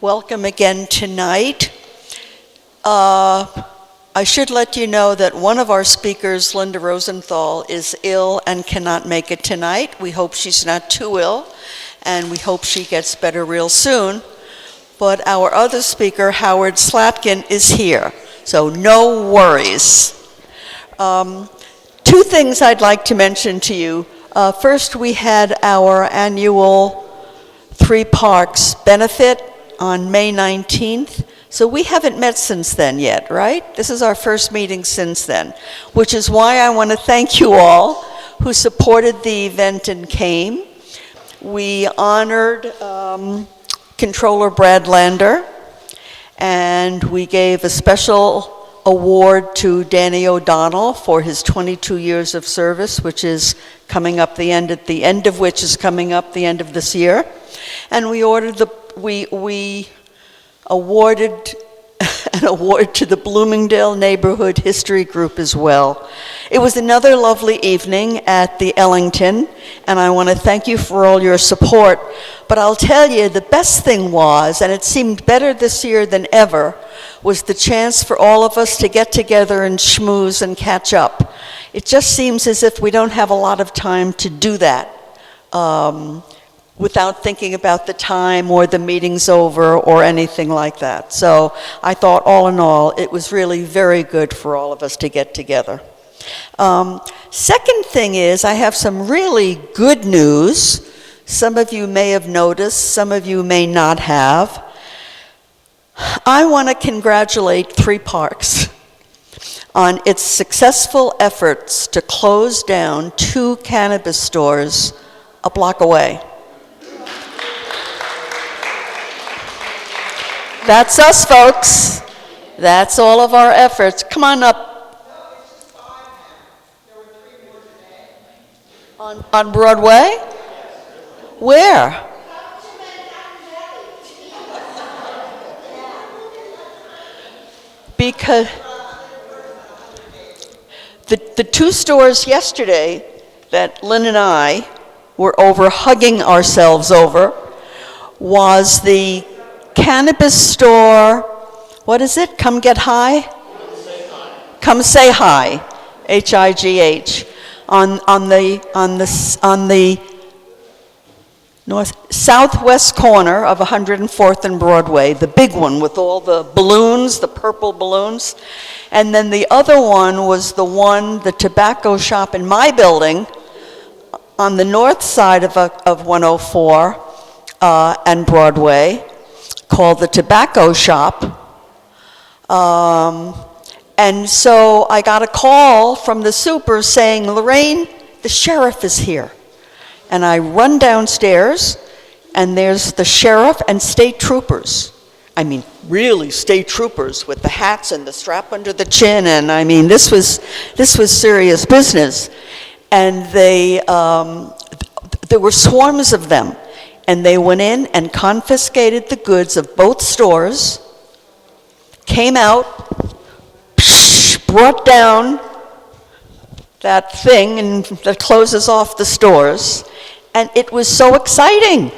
Welcome again tonight. I should let you know that one of our speakers, Linda Rosenthal, is ill and cannot make it tonight. We hope she's not too ill, and we hope she gets better real soon. But our other speaker, Howard Slatkin, is here, so no worries. Two things I'd like to mention to you. First, we had our annual Three Parks benefit on May 19th. So we haven't met since then yet, right? This is our first meeting since then, which is why I want to thank you all who supported the event and came. We honored Controller Brad Lander, and we gave a special award to Danny O'Donnell for his 22 years of service, which is coming up the end of which is coming up the end of this year. And we awarded an award to the Bloomingdale Neighborhood History Group as well. It was another lovely evening at the Ellington, and I want to thank you for all your support. But I'll tell you, the best thing was, and it seemed better this year than ever, was the chance for all of us to get together and schmooze and catch up. It just seems as if we don't have a lot of time to do that without thinking about the time or the meeting's over or anything like that. So I thought all in all, it was really very good for all of us to get together. Second thing is, I have some really good news. Some of you may have noticed, some of you may not have. I want to congratulate Three Parks on its successful efforts to close down 2 cannabis stores a block away. That's us, folks. That's all of our efforts. Come on up. On Broadway? Where? Because the 2 stores yesterday that Lynn and I were over hugging ourselves over was the cannabis store, what is it? Come Get High? Come Say Hi, H-I-G-H, on the southwest corner of 104th and Broadway, the big one with all the balloons, the purple balloons. And then the other one was the tobacco shop in my building on the north side of 104 and Broadway, called the Tobacco Shop. And so I got a call from the super saying, Lorraine, the sheriff is here. And I run downstairs, and there's the sheriff and state troopers. I mean, really state troopers with the hats and the strap under the chin, and I mean, this was serious business. And there were swarms of them. And they went in and confiscated the goods of both stores, came out, brought down that thing that closes off the stores, and it was so exciting.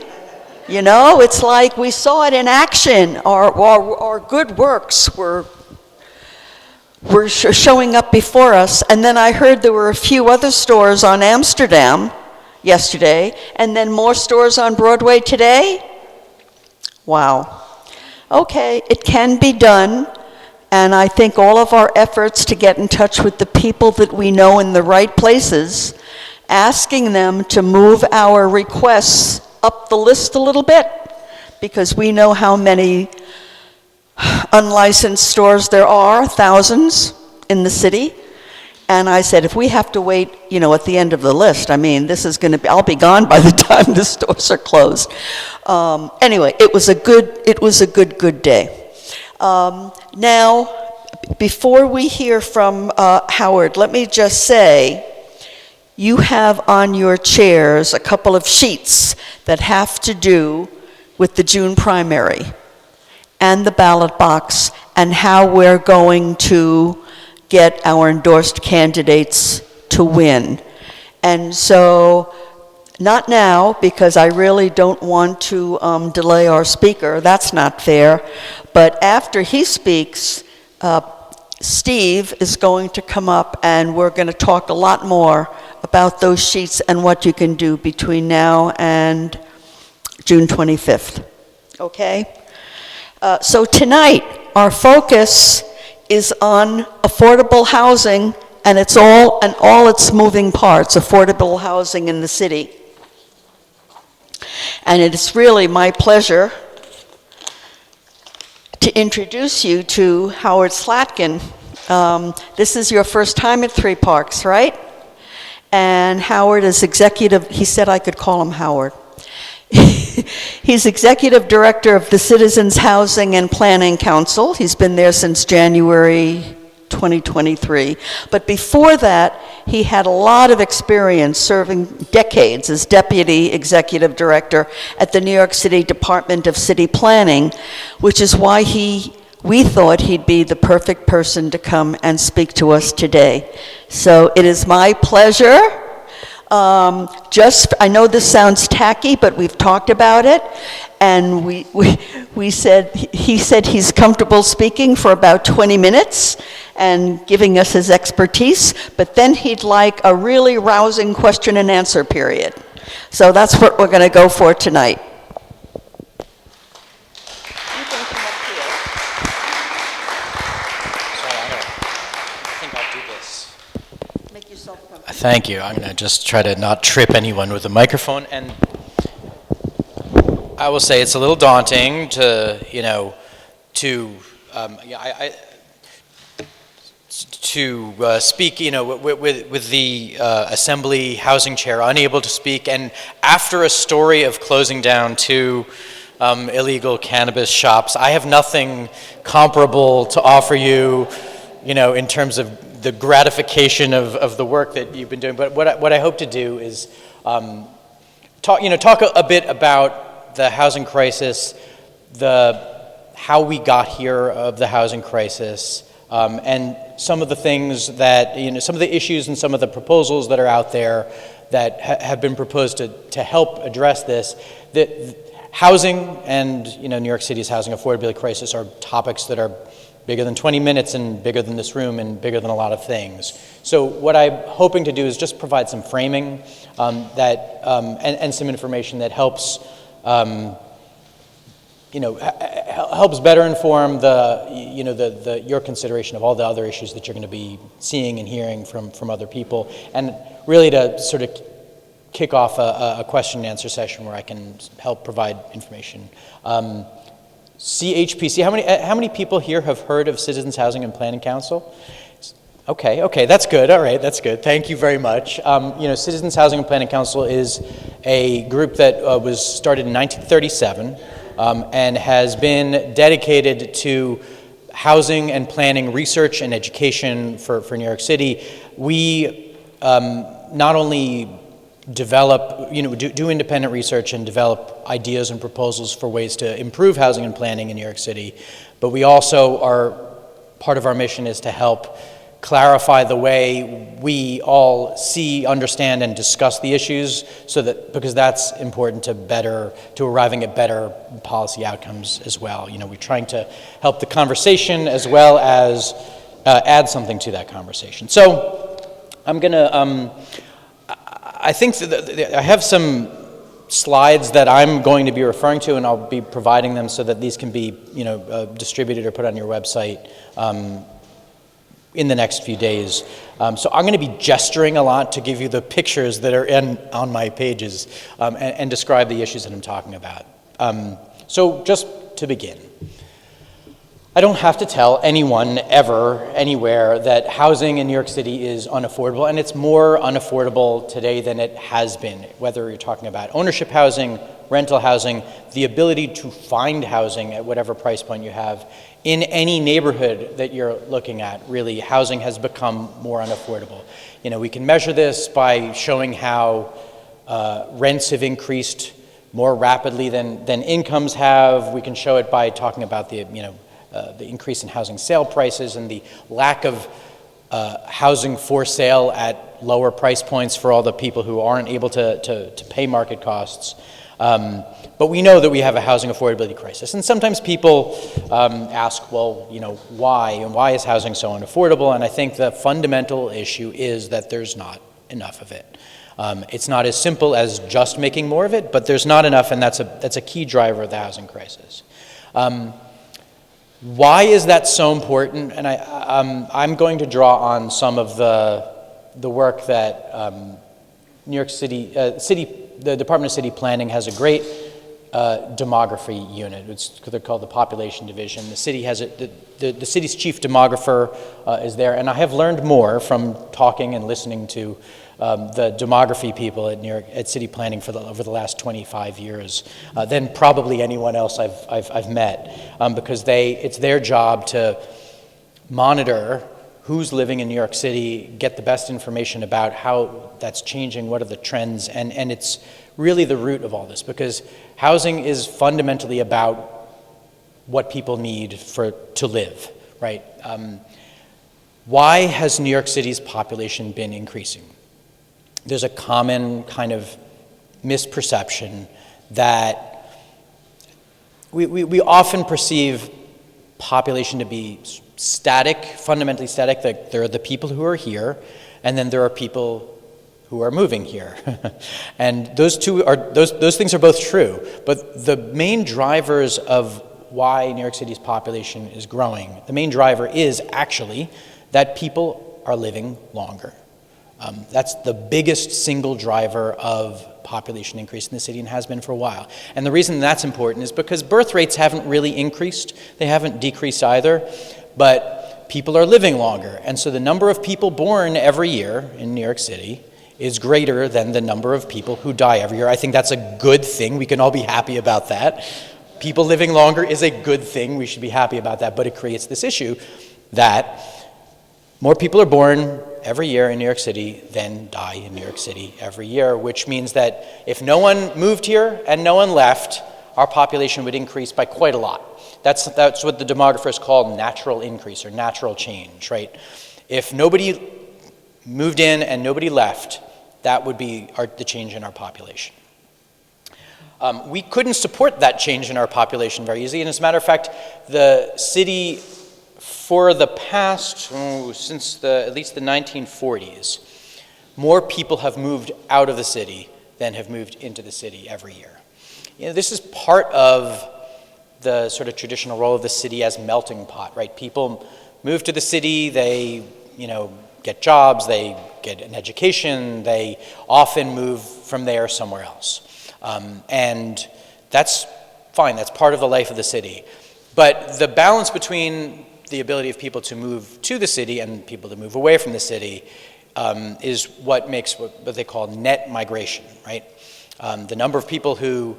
You know, it's like we saw it in action. Our good works were showing up before us. And then I heard there were a few other stores on Amsterdam yesterday, and then more stores on Broadway today? Wow. Okay, it can be done, and I think all of our efforts to get in touch with the people that we know in the right places, asking them to move our requests up the list a little bit, because we know how many unlicensed stores there are, thousands in the city. And I said, if we have to wait, at the end of the list, I mean, I'll be gone by the time the stores are closed. Anyway, it was a good day. Now, before we hear from Howard, let me just say, you have on your chairs a couple of sheets that have to do with the June primary and the ballot box and how we're going to get our endorsed candidates to win. And so Not now, because I really don't want to delay our speaker. That's not fair. But after he speaks, Steve is going to come up and we're going to talk a lot more about those sheets and what you can do between now and June 25th. Okay? So tonight, our focus is on affordable housing and all its moving parts, affordable housing in the city. And it is really my pleasure to introduce you to Howard Slatkin. This is your first time at Three Parks, right? And Howard is executive, he said I could call him Howard. He's executive director of the Citizens Housing and Planning Council. He's been there since January 2023. But before that, he had a lot of experience serving decades as deputy executive director at the New York City Department of City Planning, which is why we thought he'd be the perfect person to come and speak to us today. So it is my pleasure. I know this sounds tacky, but we've talked about it, and he said he's comfortable speaking for about 20 minutes and giving us his expertise, but then he'd like a really rousing question and answer period. So that's what we're going to go for tonight. Thank you. I'm going to just try to not trip anyone with a microphone. And I will say it's a little daunting to speak, with the Assembly Housing Chair unable to speak, and after a story of closing down 2 illegal cannabis shops, I have nothing comparable to offer you, in terms of the gratification of the work that you've been doing. But what I hope to do is talk a bit about the housing crisis, how we got here of the housing crisis, and some of the things that, some of the issues and some of the proposals that are out there that have been proposed to help address this. Housing and, New York City's housing affordability crisis are topics that are bigger than 20 minutes and bigger than this room and bigger than a lot of things. So what I'm hoping to do is just provide some framing and some information that helps helps better inform your consideration of all the other issues that you're going to be seeing and hearing from other people, and really to sort of kick off a question and answer session where I can help provide information. CHPC, how many people here have heard of Citizens Housing and Planning Council? Okay, that's good. All right, that's good. Thank you very much. Citizens Housing and Planning Council is a group that was started in 1937 and has been dedicated to housing and planning research and education for New York City. We not only develop, do independent research and develop ideas and proposals for ways to improve housing and planning in New York City, but we also part of our mission is to help clarify the way we all see, understand, and discuss the issues, because that's important to arriving at better policy outcomes as well. We're trying to help the conversation as well as add something to that conversation. So I'm gonna, I think that I have some slides that I'm going to be referring to, and I'll be providing them so that these can be, distributed or put on your website in the next few days. So I'm going to be gesturing a lot to give you the pictures that are on my pages and describe the issues that I'm talking about. So just to begin, I don't have to tell anyone ever, anywhere, that housing in New York City is unaffordable, and it's more unaffordable today than it has been, whether you're talking about ownership housing, rental housing, the ability to find housing at whatever price point you have. In any neighborhood that you're looking at, really, housing has become more unaffordable. We can measure this by showing how rents have increased more rapidly than incomes have. We can show it by talking about the increase in housing sale prices and the lack of housing for sale at lower price points for all the people who aren't able to pay market costs. But we know that we have a housing affordability crisis. And sometimes people ask, well, why? And why is housing so unaffordable? And I think the fundamental issue is that there's not enough of it. It's not as simple as just making more of it, but there's not enough, and that's a key driver of the housing crisis. Why is that so important? And I'm going to draw on some of the work that New York City, the Department of City Planning has a great demography unit. They're called the Population Division. The city has the city's chief demographer is there, and I have learned more from talking and listening to the demography people at New York at City Planning over the last 25 years than probably anyone else I've met, because it's their job to monitor who's living in New York City, get the best information about how that's changing, what are the trends, and it's really the root of all this, because housing is fundamentally about what people need to live, right? Why has New York City's population been increasing? There's a common kind of misperception that we often perceive population to be static, fundamentally static, that there are the people who are here, and then there are people who are moving here. And those things are both true, but the main drivers of why New York City's population is growing, the main driver is actually that people are living longer. That's the biggest single driver of population increase in the city and has been for a while. And the reason that's important is because birth rates haven't really increased. They haven't decreased either, but people are living longer. And so the number of people born every year in New York City is greater than the number of people who die every year. I think that's a good thing. We can all be happy about that. People living longer is a good thing. We should be happy about that, but it creates this issue that more people are born every year in New York City than die in New York City every year, which means that if no one moved here and no one left, our population would increase by quite a lot. That's what the demographers call natural increase or natural change, right? If nobody moved in and nobody left, that would be the change in our population. We couldn't support that change in our population very easily, and as a matter of fact, the city, for the past, since at least the 1940s, more people have moved out of the city than have moved into the city every year. This is part of the sort of traditional role of the city as melting pot, right? People move to the city, they, get jobs, they get an education, they often move from there somewhere else. And that's fine, that's part of the life of the city. But the balance between the ability of people to move to the city and people to move away from the city is what makes what they call net migration, right? The number of people who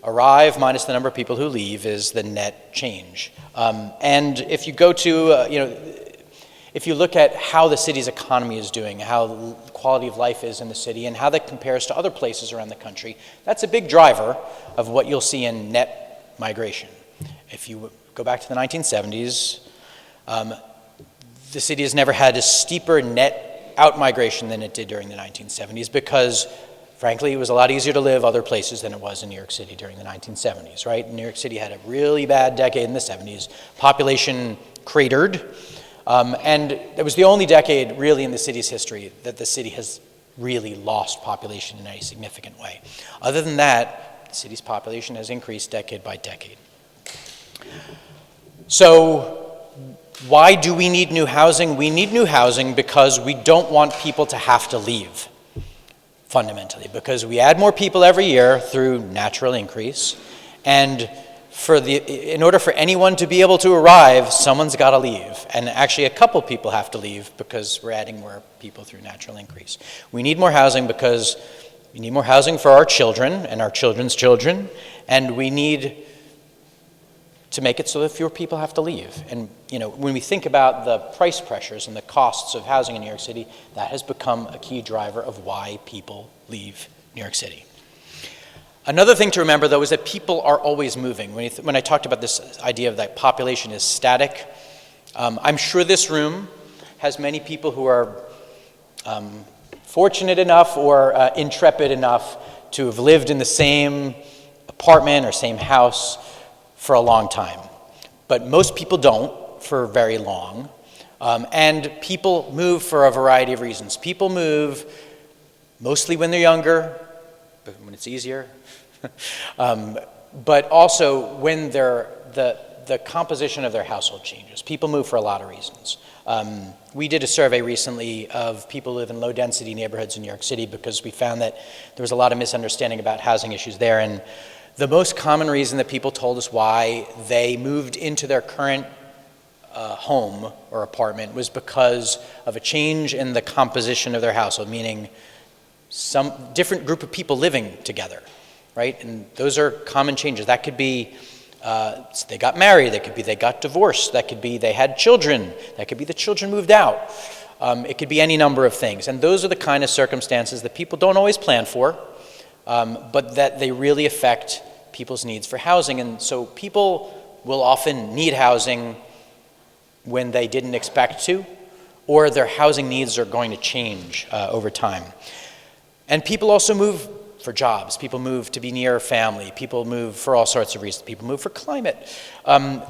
arrive minus the number of people who leave is the net change. And if you go to, if you look at how the city's economy is doing, how the quality of life is in the city, and how that compares to other places around the country, that's a big driver of what you'll see in net migration. If you go back to the 1970s, the city has never had a steeper net out-migration than it did during the 1970s because, frankly, it was a lot easier to live other places than it was in New York City during the 1970s, right? New York City had a really bad decade in the 70s. Population cratered, and it was the only decade really in the city's history that the city has really lost population in any significant way. Other than that, the city's population has increased decade by decade. So why do we need new housing? We need new housing because we don't want people to have to leave, fundamentally, because we add more people every year through natural increase, and in order for anyone to be able to arrive, someone's got to leave. And actually, a couple people have to leave because we're adding more people through natural increase. We need more housing because we need more housing for our children and our children's children, and we need to make it so that fewer people have to leave. And when we think about the price pressures and the costs of housing in New York City, that has become a key driver of why people leave New York City. Another thing to remember, though, is that people are always moving. When I talked about this idea of that population is static, I'm sure this room has many people who are fortunate enough or intrepid enough to have lived in the same apartment or same house for a long time. But most people don't for very long. And people move for a variety of reasons. People move mostly when they're younger, when it's easier, but also when the composition of their household changes. People move for a lot of reasons. We did a survey recently of people who live in low-density neighborhoods in New York City because we found that there was a lot of misunderstanding about housing issues there. And the most common reason that people told us why they moved into their current home or apartment was because of a change in the composition of their household, meaning some different group of people living together, right? And those are common changes. That could be they got married, that could be they got divorced, that could be they had children, that could be the children moved out. It could be any number of things. And those are the kind of circumstances that people don't always plan for, but that they really affect people's needs for housing. And so people will often need housing when they didn't expect to, or their housing needs are going to change over time. And people also move for jobs. People move to be near family. People move for all sorts of reasons. People move for climate. To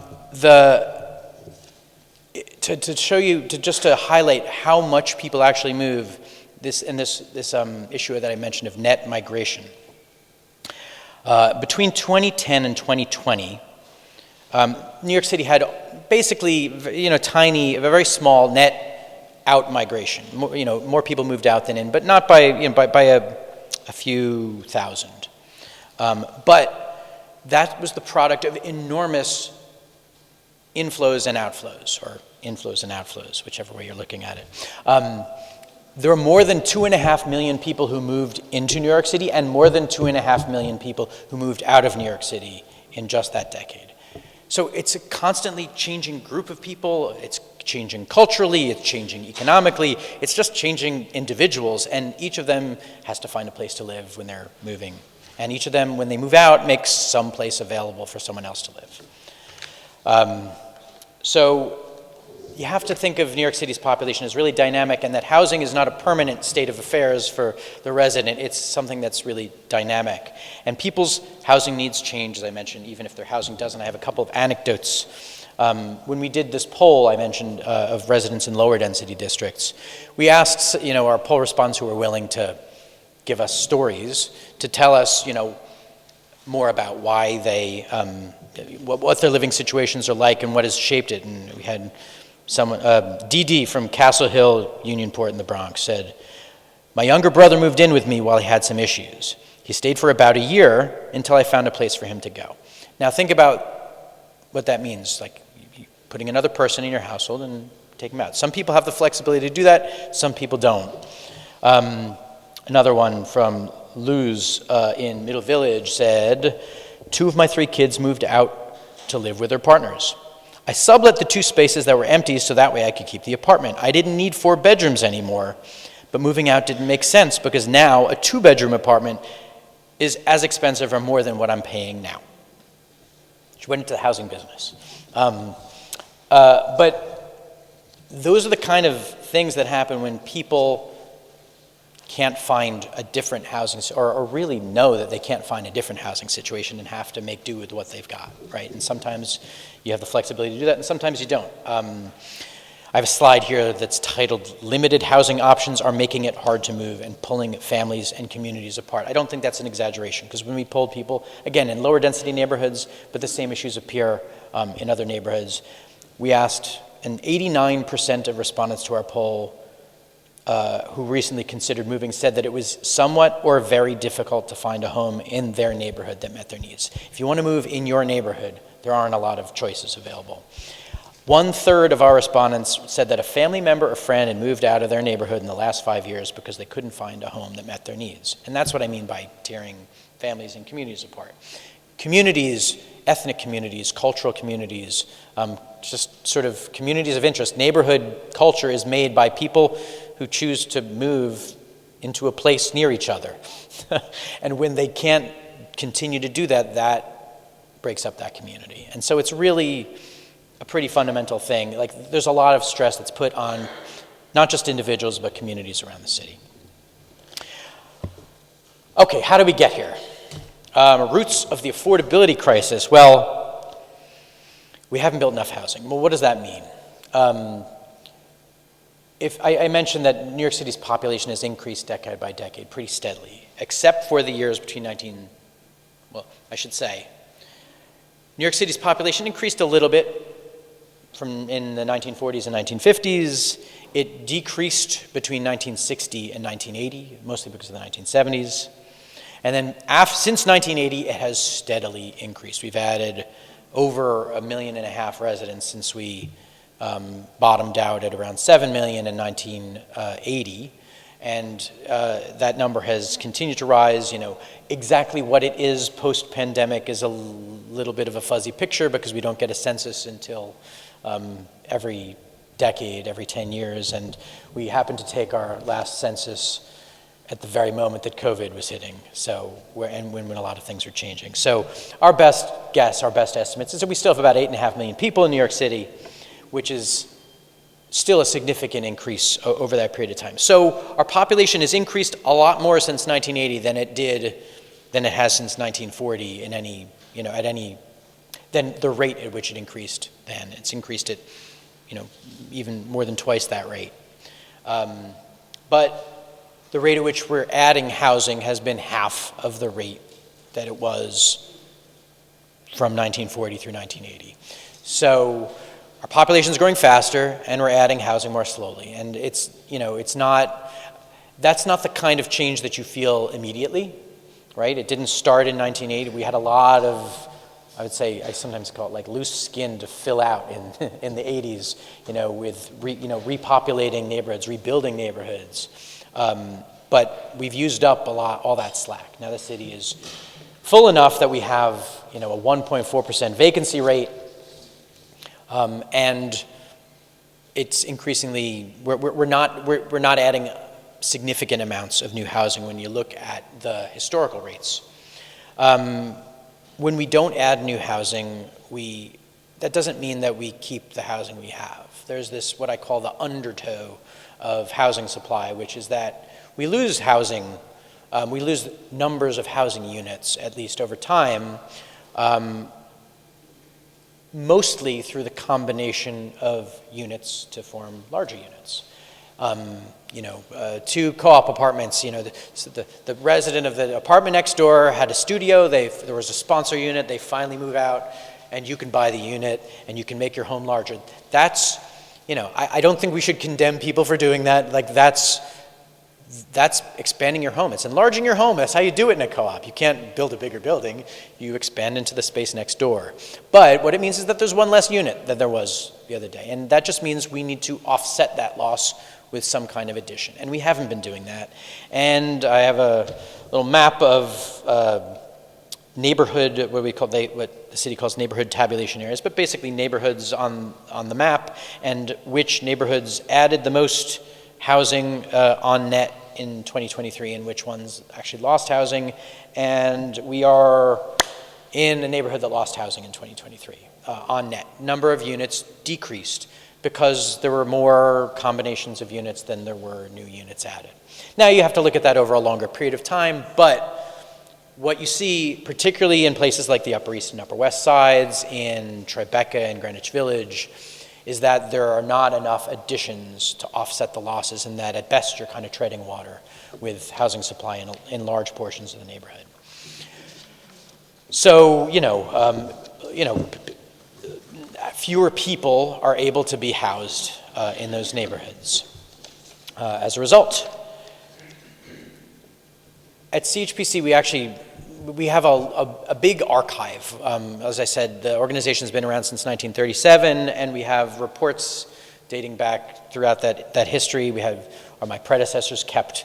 highlight how much people actually move, this issue that I mentioned of net migration. Between 2010 and 2020, New York City had basically, a very small net out migration. More people moved out than in, but not by a few thousand. But that was the product of enormous inflows and outflows, or inflows and outflows, whichever way you're looking at it. There were more than 2.5 million people who moved into New York City and more than 2.5 million people who moved out of New York City in just that decade. So it's a constantly changing group of people. It's changing culturally, it's changing economically, it's just changing individuals, and each of them has to find a place to live when they're moving. And each of them, when they move out, makes some place available for someone else to live. So you have to think of New York City's population as really dynamic, and that housing is not a permanent state of affairs for the resident. It's something that's really dynamic. And people's housing needs change, as I mentioned, even if their housing doesn't. I have a couple of anecdotes. When we did this poll I mentioned of residents in lower density districts, we asked our poll respondents who were willing to give us stories to tell us more about why they what their living situations are like and what has shaped it. And we had someone, DD from Castle Hill, Unionport in the Bronx, said, "My younger brother moved in with me while he had some issues. He stayed for about a year until I found a place for him to go." Now think about what that means, like putting another person in your household and taking them out. Some people have the flexibility to do that, some people don't. Another one from Luz in Middle Village said, "2 of my 3 kids moved out to live with their partners. I sublet the 2 spaces that were empty so that way I could keep the apartment. I didn't need 4 bedrooms anymore, but moving out didn't make sense because now a 2-bedroom apartment is as expensive or more than what I'm paying now." She went into the housing business. But those are the kind of things that happen when people can't find a different housing, or really know that they can't find a different housing situation and have to make do with what they've got, right? And sometimes you have the flexibility to do that, and sometimes you don't. I have a slide here that's titled, "Limited Housing Options Are Making It Hard to Move and Pulling Families and Communities Apart." I don't think that's an exaggeration, because when we polled people, again, in lower density neighborhoods, but the same issues appear in other neighborhoods, we asked, and 89% of respondents to our poll who recently considered moving said that it was somewhat or very difficult to find a home in their neighborhood that met their needs. If you want to move in your neighborhood, there aren't a lot of choices available. 1/3 of our respondents said that a family member or friend had moved out of their neighborhood in the last 5 years because they couldn't find a home that met their needs. And that's what I mean by tearing families and communities apart. Communities, ethnic communities, cultural communities, just sort of communities of interest. Neighborhood culture is made by people who choose to move into a place near each other. And when they can't continue to do that, that breaks up that community. And so it's really a pretty fundamental thing. Like, there's a lot of stress that's put on not just individuals, but communities around the city. Okay, how did we get here? Roots of the affordability crisis. Well, we haven't built enough housing. Well, what does that mean? If I mentioned that New York City's population has increased decade by decade pretty steadily, except for the years between New York City's population increased a little bit from in the 1940s and 1950s. It decreased between 1960 and 1980, mostly because of the 1970s. And then since 1980, it has steadily increased. We've added over 1.5 million residents since we bottomed out at around 7 million in 1980. And that number has continued to rise. You know, exactly what it is post-pandemic is a little bit of a fuzzy picture because we don't get a census until every decade, every 10 years. And we happened to take our last census at the very moment that COVID was hitting, when a lot of things were changing. So our best guess, our best estimates is that we still have about 8.5 million people in New York City, which is still a significant increase over that period of time. So our population has increased a lot more since 1980 than it has since 1940 than the rate at which it increased then. It's increased at, even more than twice that rate. But the rate at which we're adding housing has been half of the rate that it was from 1940 through 1980. So our population is growing faster, and we're adding housing more slowly. And that's not the kind of change that you feel immediately, right? It didn't start in 1980. We had a lot of, I sometimes call it like loose skin to fill out in the 80s, with repopulating neighborhoods, rebuilding neighborhoods. But we've used up all that slack. Now the city is full enough that we have, a 1.4% vacancy rate, and it's increasingly we're not adding significant amounts of new housing when you look at the historical rates. When we don't add new housing, that doesn't mean that we keep the housing we have. There's this, what I call the undertow of housing supply, which is that we lose housing, we lose numbers of housing units, at least over time, mostly through the combination of units to form larger units. Two co-op apartments, the resident of the apartment next door had a studio, there was a sponsor unit, they finally move out, and you can buy the unit, and you can make your home larger. That's, I don't think we should condemn people for doing that. Like, that's expanding your home. It's enlarging your home. That's how you do it in a co-op. You can't build a bigger building. You expand into the space next door. But what it means is that there's one less unit than there was the other day. And that just means we need to offset that loss with some kind of addition. And we haven't been doing that. And I have a little map of neighborhood, what the city calls neighborhood tabulation areas, but basically neighborhoods on the map, and which neighborhoods added the most housing on net in 2023 and which ones actually lost housing. And we are in a neighborhood that lost housing in 2023 on net. Number of units decreased because there were more combinations of units than there were new units added. Now you have to look at that over a longer period of time, but what you see, particularly in places like the Upper East and Upper West Sides, in Tribeca and Greenwich Village, is that there are not enough additions to offset the losses, and that at best you're kind of treading water with housing supply in large portions of the neighborhood. So, fewer people are able to be housed in those neighborhoods as a result. At CHPC, we have a big archive. As I said, the organization's been around since 1937, and we have reports dating back throughout that history. My predecessors kept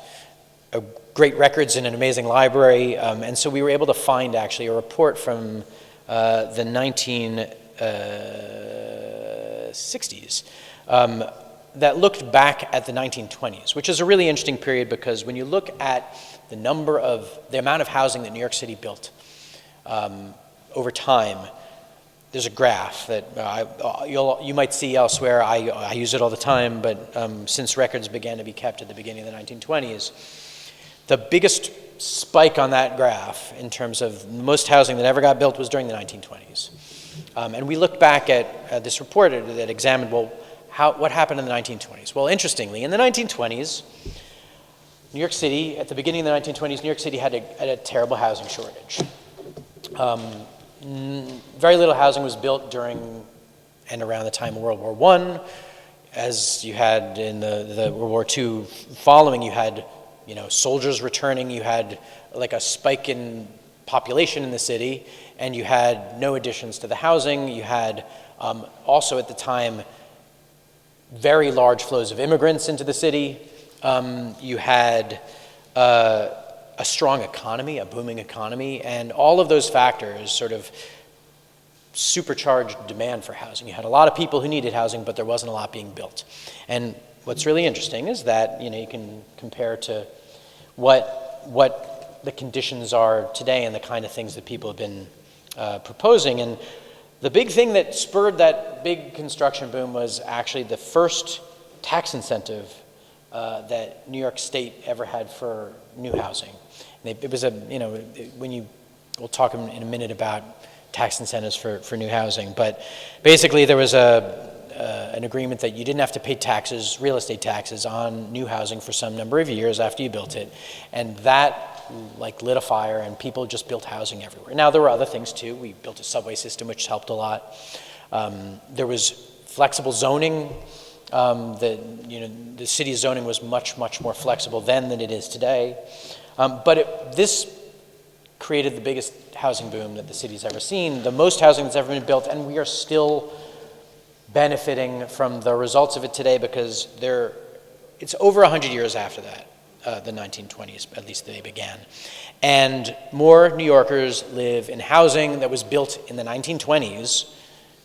great records in an amazing library, and so we were able to find actually a report from the 1960s that looked back at the 1920s, which is a really interesting period because when you look at the amount of housing that New York City built over time, there's a graph that you might see elsewhere. I use it all the time, but since records began to be kept at the beginning of the 1920s, the biggest spike on that graph in terms of most housing that ever got built was during the 1920s. And we look back at this report that examined, well, what happened in the 1920s? Well, interestingly, in the 1920s, New York City, at the beginning of the 1920s, New York City had a terrible housing shortage. Very little housing was built during and around the time of World War I. As you had in the World War II following, you had soldiers returning, you had like a spike in population in the city, and you had no additions to the housing. You had also at the time very large flows of immigrants into the city. You had a strong economy, a booming economy, and all of those factors sort of supercharged demand for housing. You had a lot of people who needed housing, but there wasn't a lot being built. And what's really interesting is that you can compare to what the conditions are today and the kind of things that people have been proposing. And the big thing that spurred that big construction boom was actually the first tax incentive that New York State ever had for new housing. It was we'll talk in a minute about tax incentives for new housing, but basically there was an agreement that you didn't have to pay taxes, real estate taxes, on new housing for some number of years after you built it, and that lit a fire, and people just built housing everywhere. Now there were other things too. We built a subway system, which helped a lot. There was flexible zoning. The city's zoning was much more flexible then than it is today. But this created the biggest housing boom that the city's ever seen, the most housing that's ever been built, and we are still benefiting from the results of it today because it's over 100 years after that, the 1920s, at least they began. And more New Yorkers live in housing that was built in the 1920s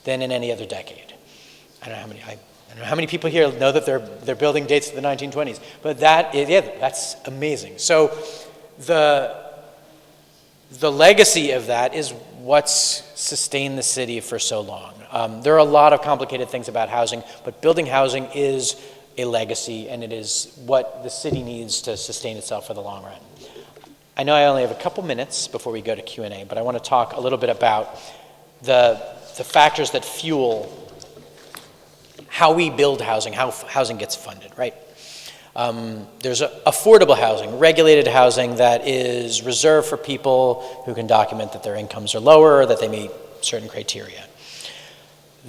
than in any other decade. I don't know how many people here know that they're building dates to the 1920s, but that's amazing. So the legacy of that is what's sustained the city for so long. There are a lot of complicated things about housing, but building housing is a legacy, and it is what the city needs to sustain itself for the long run. I know I only have a couple minutes before we go to Q&A, but I want to talk a little bit about the factors that fuel how we build housing, how housing gets funded, right? There's affordable housing, regulated housing that is reserved for people who can document that their incomes are lower or that they meet certain criteria.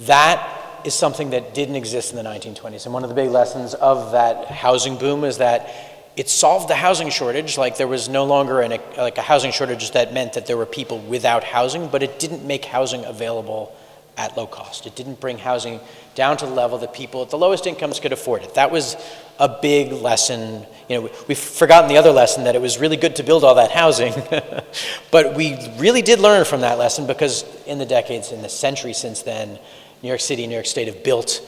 That is something that didn't exist in the 1920s. And one of the big lessons of that housing boom is that it solved the housing shortage. Like there was no longer a housing shortage that meant that there were people without housing, but it didn't make housing available at low cost. It didn't bring housing down to the level that people at the lowest incomes could afford it. That was a big lesson. We've forgotten the other lesson, that it was really good to build all that housing. But we really did learn from that lesson, because in the decades, in the century since then, New York City and New York State have built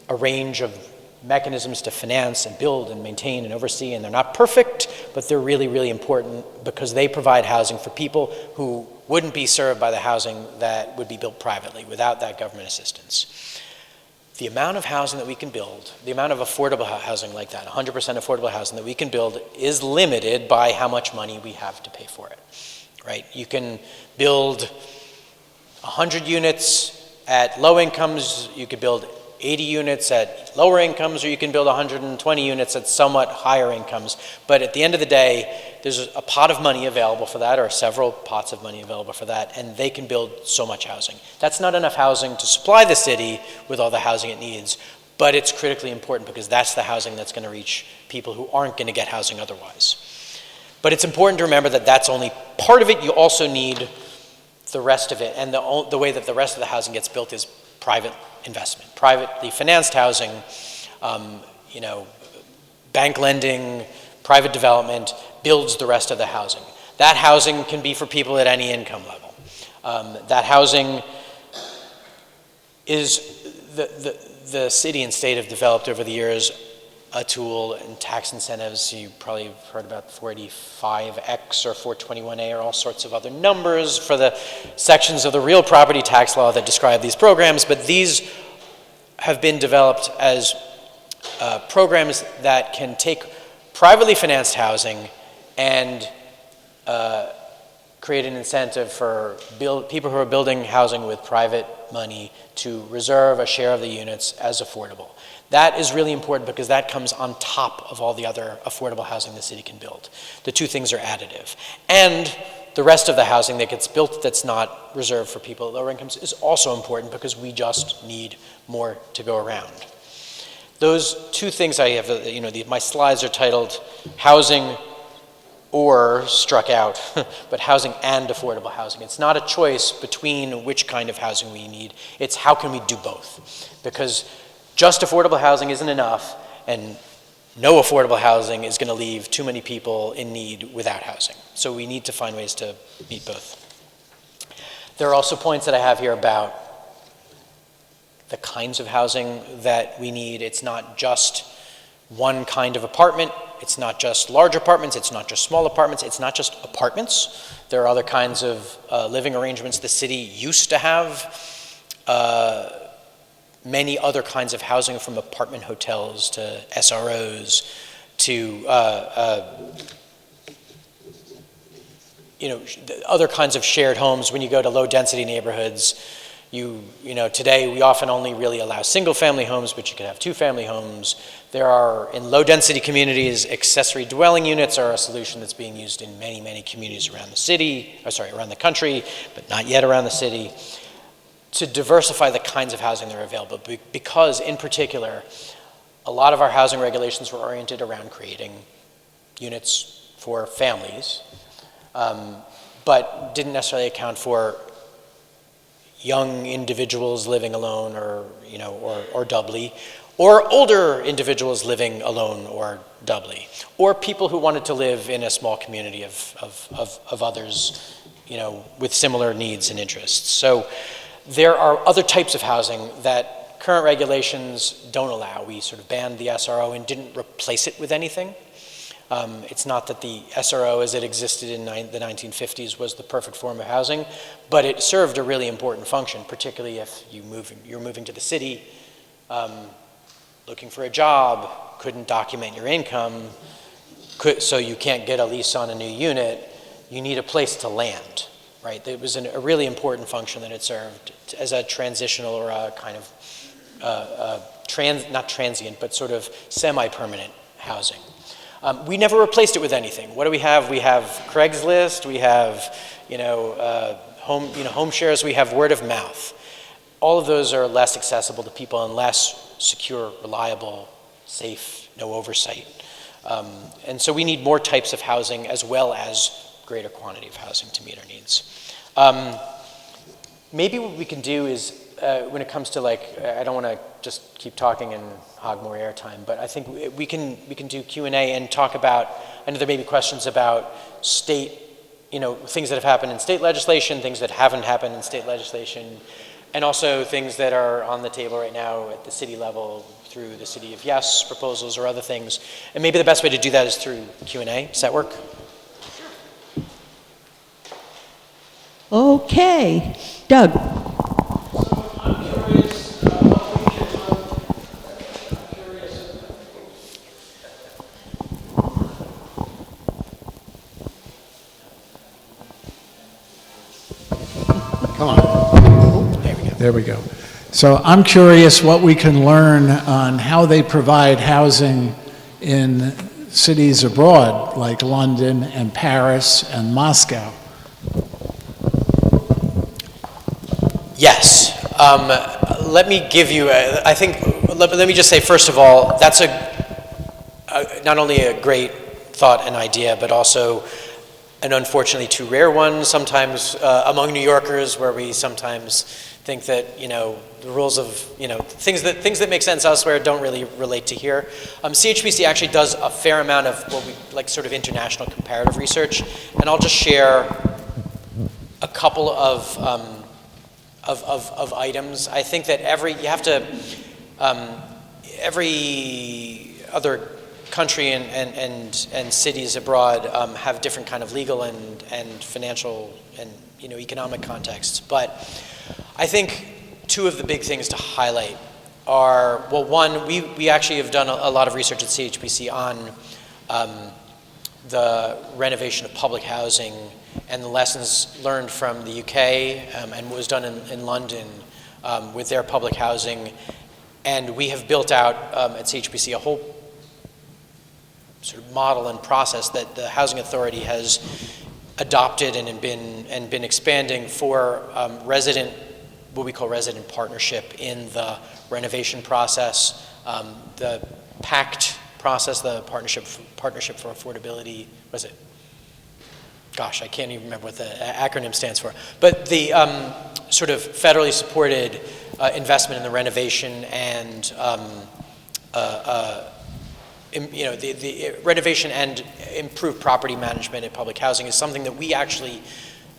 a range of mechanisms to finance and build and maintain and oversee, and they're not perfect, but they're really, really important because they provide housing for people who wouldn't be served by the housing that would be built privately without that government assistance. The amount of housing that we can build, the amount of affordable housing like that, 100% affordable housing that we can build, is limited by how much money we have to pay for it, right? You can build 100 units at low incomes, you could build 80 units at lower incomes, or you can build 120 units at somewhat higher incomes. But at the end of the day, there's a pot of money available for that, or several pots of money available for that, and they can build so much housing. That's not enough housing to supply the city with all the housing it needs, but it's critically important because that's the housing that's going to reach people who aren't going to get housing otherwise. But it's important to remember that that's only part of it. You also need the rest of it, and the way that the rest of the housing gets built is private investment, privately financed housing, bank lending, private development builds the rest of the housing. That housing can be for people at any income level. That housing is the city and state have developed over the years a tool in tax incentives. You probably have heard about 485X or 421A or all sorts of other numbers for the sections of the real property tax law that describe these programs, but these have been developed as programs that can take privately financed housing and create an incentive for people who are building housing with private money to reserve a share of the units as affordable. That is really important because that comes on top of all the other affordable housing the city can build. The two things are additive. And the rest of the housing that gets built that's not reserved for people at lower incomes is also important because we just need more to go around. Those two things I have, my slides are titled Housing or struck out, but housing and affordable housing. It's not a choice between which kind of housing we need. It's how can we do both? Because just affordable housing isn't enough, and no affordable housing is going to leave too many people in need without housing. So we need to find ways to meet both. There are also points that I have here about the kinds of housing that we need. It's not just one kind of apartment. It's not just large apartments. It's not just small apartments. It's not just apartments. There are other kinds of living arrangements the city used to have. Many other kinds of housing, from apartment hotels to SROs to other kinds of shared homes. When you go to low density neighborhoods, today we often only really allow single family homes, but you can have two family homes. There are, in low density communities, accessory dwelling units are a solution that's being used in many, many communities around around the country, but not yet around the city, to diversify the kinds of housing that are available. Because in particular, a lot of our housing regulations were oriented around creating units for families, but didn't necessarily account for young individuals living alone or doubly, or older individuals living alone or doubly, or people who wanted to live in a small community of others, with similar needs and interests. So there are other types of housing that current regulations don't allow. We sort of banned the SRO and didn't replace it with anything. It's not that the SRO as it existed in the 1950s was the perfect form of housing, but it served a really important function, particularly if you're moving to the city, looking for a job, couldn't document your income, so you can't get a lease on a new unit. You need a place to land, right? It was a really important function that it served as a transitional or a kind of not transient, but sort of semi-permanent housing. We never replaced it with anything. What do we have? We have Craigslist. We have, home shares. We have word of mouth. All of those are less accessible to people and less secure, reliable, safe, no oversight. And so we need more types of housing as well as greater quantity of housing to meet our needs. Maybe what we can do is, when it comes to I don't want to just keep talking and hog more airtime, but I think we can do Q&A and talk about, I know there may be questions about state, things that have happened in state legislation, things that haven't happened in state legislation, and also things that are on the table right now at the city level through the City of Yes proposals or other things. And maybe the best way to do that is through Q&A. Does that work? Okay. Doug. Come on. There we go. So I'm curious what we can learn on how they provide housing in cities abroad, like London and Paris and Moscow. Yes. Let me give you, let me just say, first of all, that's not only a great thought and idea, but also an unfortunately too rare one sometimes among New Yorkers, where we sometimes think that, the rules of, things that make sense elsewhere don't really relate to here. CHPC actually does a fair amount of what we like sort of international comparative research, and I'll just share a couple of items. I think that every other country and cities abroad have different kind of legal and financial and economic contexts. But I think two of the big things to highlight are, well, one, we actually have done a lot of research at CHBC on the renovation of public housing and the lessons learned from the UK and what was done in London with their public housing. And we have built out at CHBC a whole sort of model and process that the Housing Authority has adopted and been expanding for what we call resident partnership in the renovation process, the PACT process, the Partnership for Affordability. What is it? Gosh, I can't even remember what the acronym stands for. But the sort of federally supported investment in the renovation and the renovation and improved property management in public housing is something that we actually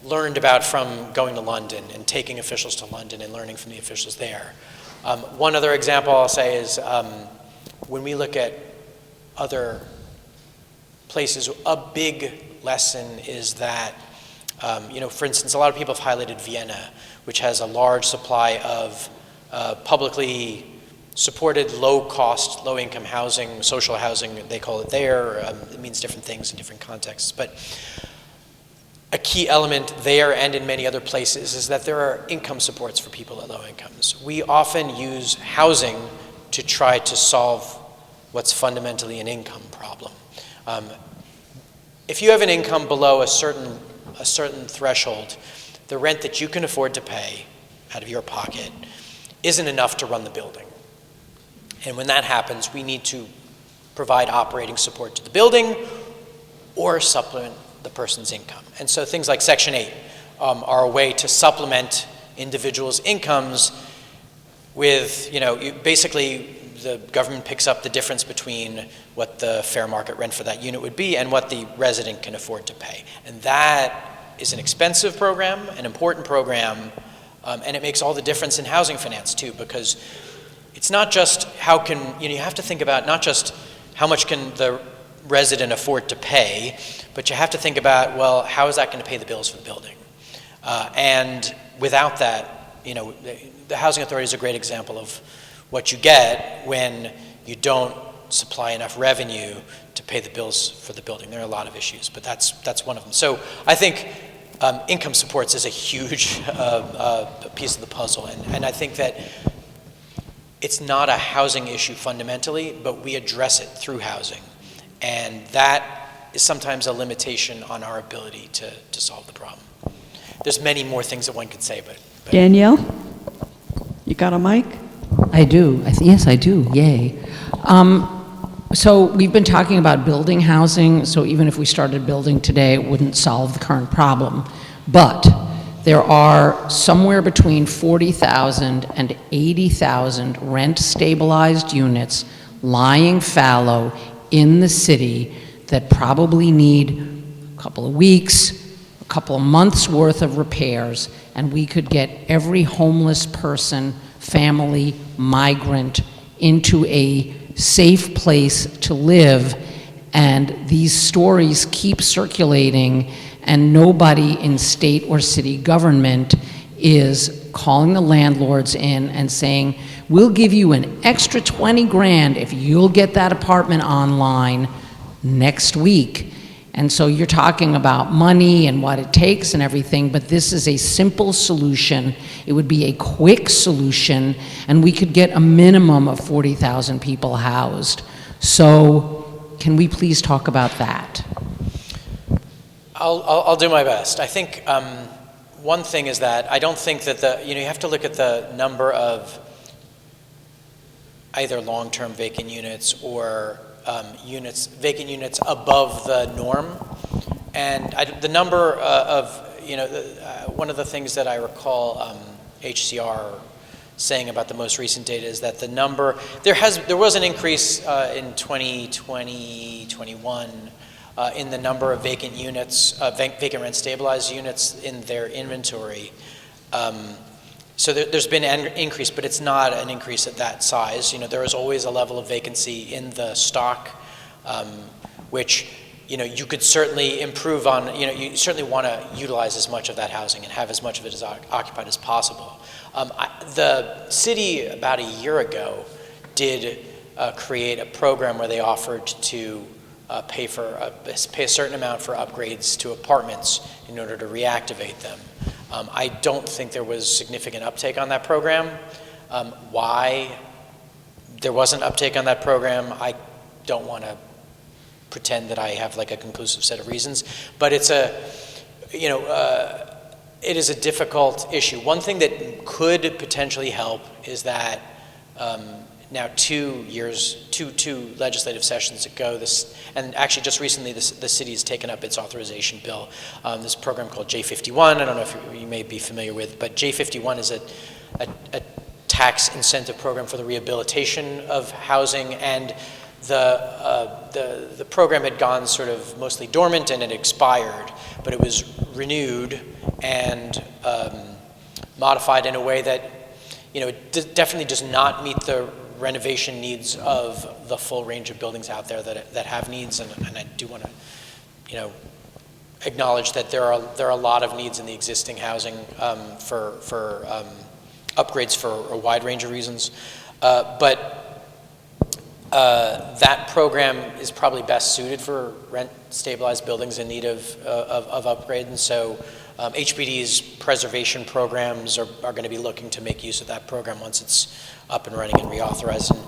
learned about from going to London and taking officials to London and learning from the officials there. One other example I'll say is when we look at other places, a big lesson is that, for instance, a lot of people have highlighted Vienna, which has a large supply of publicly supported low-cost, low-income housing, social housing, they call it there. It means different things in different contexts. But a key element there and in many other places is that there are income supports for people at low incomes. We often use housing to try to solve what's fundamentally an income problem. If you have an income below a certain threshold, the rent that you can afford to pay out of your pocket isn't enough to run the building. And when that happens, we need to provide operating support to the building or supplement the person's income. And so things like Section 8 are a way to supplement individuals' incomes with, basically the government picks up the difference between what the fair market rent for that unit would be and what the resident can afford to pay. And that is an expensive program, an important program, and it makes all the difference in housing finance too, because it's not just how can, you have to think about not just how much can the resident afford to pay, but you have to think about, well, how is that going to pay the bills for the building? And without that, the Housing Authority is a great example of what you get when you don't supply enough revenue to pay the bills for the building. There are a lot of issues, but that's one of them. So I think income supports is a huge piece of the puzzle, and I think that it's not a housing issue fundamentally, but we address it through housing. And that is sometimes a limitation on our ability to solve the problem. There's many more things that one could say, but Danielle, you got a mic? I do. Yes, I do. Yay. So we've been talking about building housing, so even if we started building today, it wouldn't solve the current problem. But there are somewhere between 40,000 and 80,000 rent-stabilized units lying fallow in the city that probably need a couple of weeks, a couple of months worth of repairs, and we could get every homeless person, family, migrant into a safe place to live. And these stories keep circulating, and nobody in state or city government is calling the landlords in and saying, we'll give you an extra 20 grand if you'll get that apartment online next week. And so you're talking about money and what it takes and everything, but this is a simple solution. It would be a quick solution, and we could get a minimum of 40,000 people housed. So can we please talk about that? I'll do my best. I think one thing is that I don't think that you have to look at the number of either long-term vacant units or vacant units above the norm. And the number of, one of the things that I recall HCR saying about the most recent data is that the number, there was an increase in 2020, 21 in the number of vacant units, vacant rent stabilized units in their inventory. So there's been an increase, but it's not an increase at that size. There is always a level of vacancy in the stock, which, you could certainly improve on. You certainly want to utilize as much of that housing and have as much of it as occupied as possible. The city, about a year ago, did create a program where they offered to pay a certain amount for upgrades to apartments in order to reactivate them. I don't think there was significant uptake on that program. Why there wasn't uptake on that program, I don't want to pretend that I have like a conclusive set of reasons, but it's it is a difficult issue. One thing that could potentially help is that now 2 legislative sessions ago, and actually just recently the city has taken up its authorization bill, this program called J51. I don't know if you may be familiar with, but J51 is a tax incentive program for the rehabilitation of housing, and the program had gone sort of mostly dormant and it expired, but it was renewed and modified in a way that it definitely does not meet the renovation needs of the full range of buildings out there that have needs, and I do want to acknowledge that there are a lot of needs in the existing housing for upgrades for a wide range of reasons, but that program is probably best suited for rent-stabilized buildings in need of upgrade, and so HPD's preservation programs are going to be looking to make use of that program once it's up and running and reauthorized. And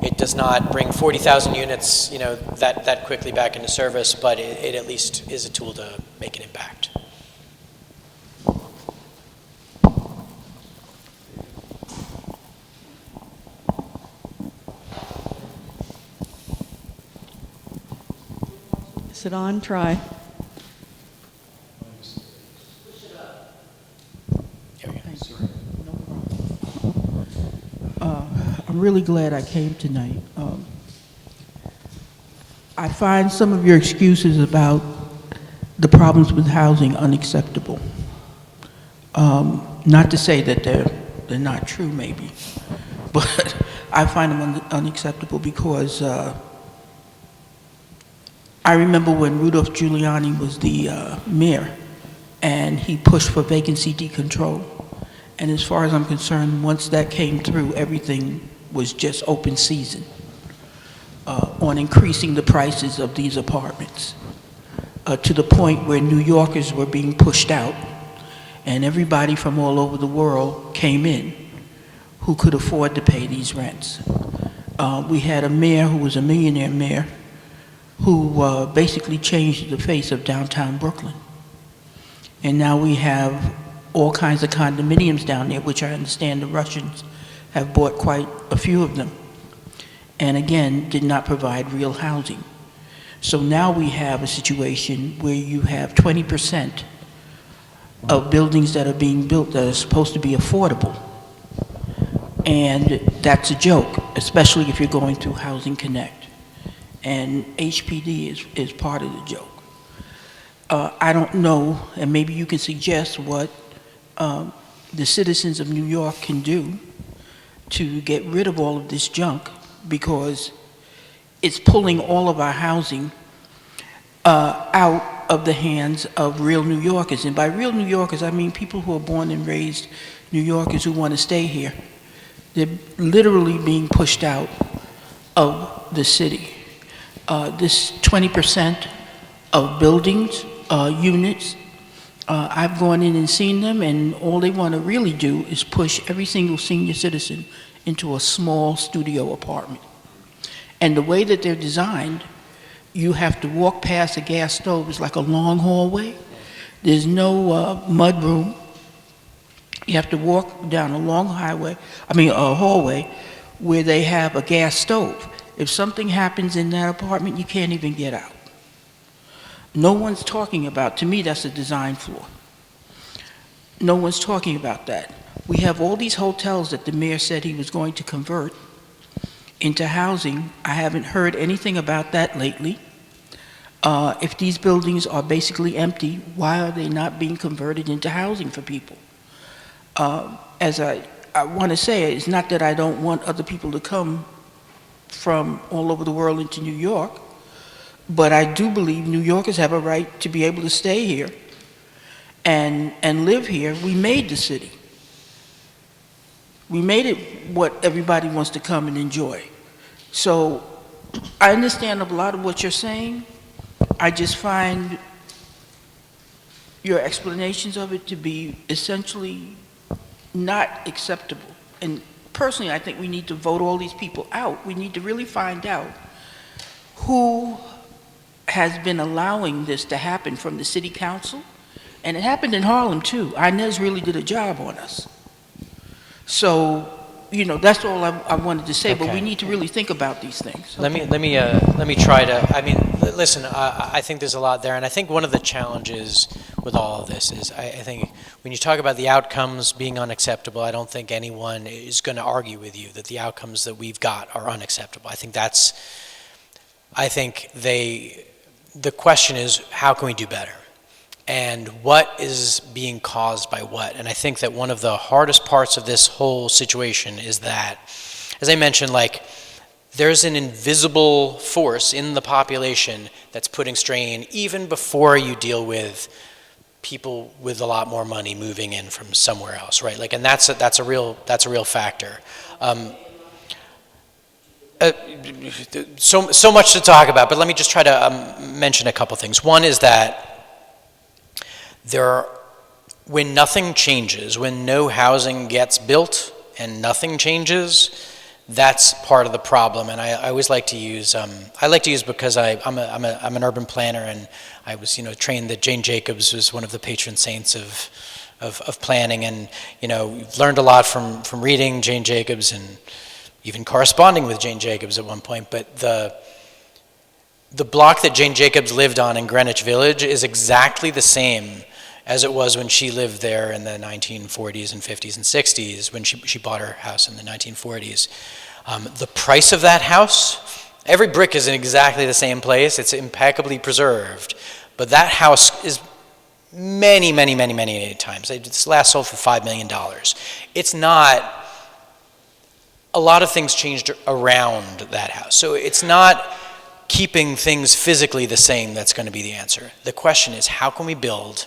it does not bring 40,000 units, that quickly back into service, but it at least is a tool to make an impact. Is it on? Try. I'm really glad I came tonight. I find some of your excuses about the problems with housing unacceptable. Not to say that they're not true, maybe, but I find them unacceptable because I remember when Rudolph Giuliani was the mayor, and he pushed for vacancy decontrol. And as far as I'm concerned, once that came through, everything was just open season on increasing the prices of these apartments to the point where New Yorkers were being pushed out, and everybody from all over the world came in who could afford to pay these rents. We had a mayor who was a millionaire mayor who basically changed the face of downtown Brooklyn. And now we have all kinds of condominiums down there, which I understand the Russians have bought quite a few of them, and again, did not provide real housing. So now we have a situation where you have 20% of buildings that are being built that are supposed to be affordable. And that's a joke, especially if you're going through Housing Connect. And HPD is part of the joke. I don't know, and maybe you can suggest what the citizens of New York can do to get rid of all of this junk, because it's pulling all of our housing out of the hands of real New Yorkers. And by real New Yorkers, I mean people who are born and raised New Yorkers who want to stay here. They're literally being pushed out of the city. This 20% of buildings, units, I've gone in and seen them, and all they want to really do is push every single senior citizen into a small studio apartment. And the way that they're designed, you have to walk past a gas stove. It's like a long hallway. There's no mud room. You have to walk down a long hallway where they have a gas stove. If something happens in that apartment, you can't even get out. No one's talking about, to me, that's a design flaw. No one's talking about that. We have all these hotels that the mayor said he was going to convert into housing. I haven't heard anything about that lately. If these buildings are basically empty, why are they not being converted into housing for people? as I want to say, it's not that I don't want other people to come from all over the world into New York, but I do believe New Yorkers have a right to be able to stay here and live here. We made the city. We made it what everybody wants to come and enjoy. So I understand a lot of what you're saying. I just find your explanations of it to be essentially not acceptable. And personally, I think we need to vote all these people out. We need to really find out who has been allowing this to happen from the city council. And it happened in Harlem too. Inez really did a job on us. So, you know, that's all I wanted to say, but Okay. we need to really think about these things. Let me try to, I mean, listen, I think there's a lot there, and I think one of the challenges with all of this is, I think when you talk about the outcomes being unacceptable, I don't think anyone is going to argue with you that the outcomes that we've got are unacceptable. The question is, how can we do better? And what is being caused by what? And I think that one of the hardest parts of this whole situation is that, as I mentioned, like, there's an invisible force in the population that's putting strain even before you deal with people with a lot more money moving in from somewhere else, right? Like, and that's a real factor. So much to talk about, but let me just try to mention a couple things. One is that when nothing changes, when no housing gets built and nothing changes, that's part of the problem. And I always like to use, because I'm an urban planner, and I was, trained that Jane Jacobs was one of the patron saints of planning, and, learned a lot from reading Jane Jacobs and even corresponding with Jane Jacobs at one point. But the block that Jane Jacobs lived on in Greenwich Village is exactly the same as it was when she lived there in the 1940s and 50s and 60s, when she bought her house in the 1940s. The price of that house, every brick is in exactly the same place. It's impeccably preserved. But that house is many times. This last sold for $5 million. It's not, a lot of things changed around that house. So it's not keeping things physically the same that's going to be the answer. The question is, how can we build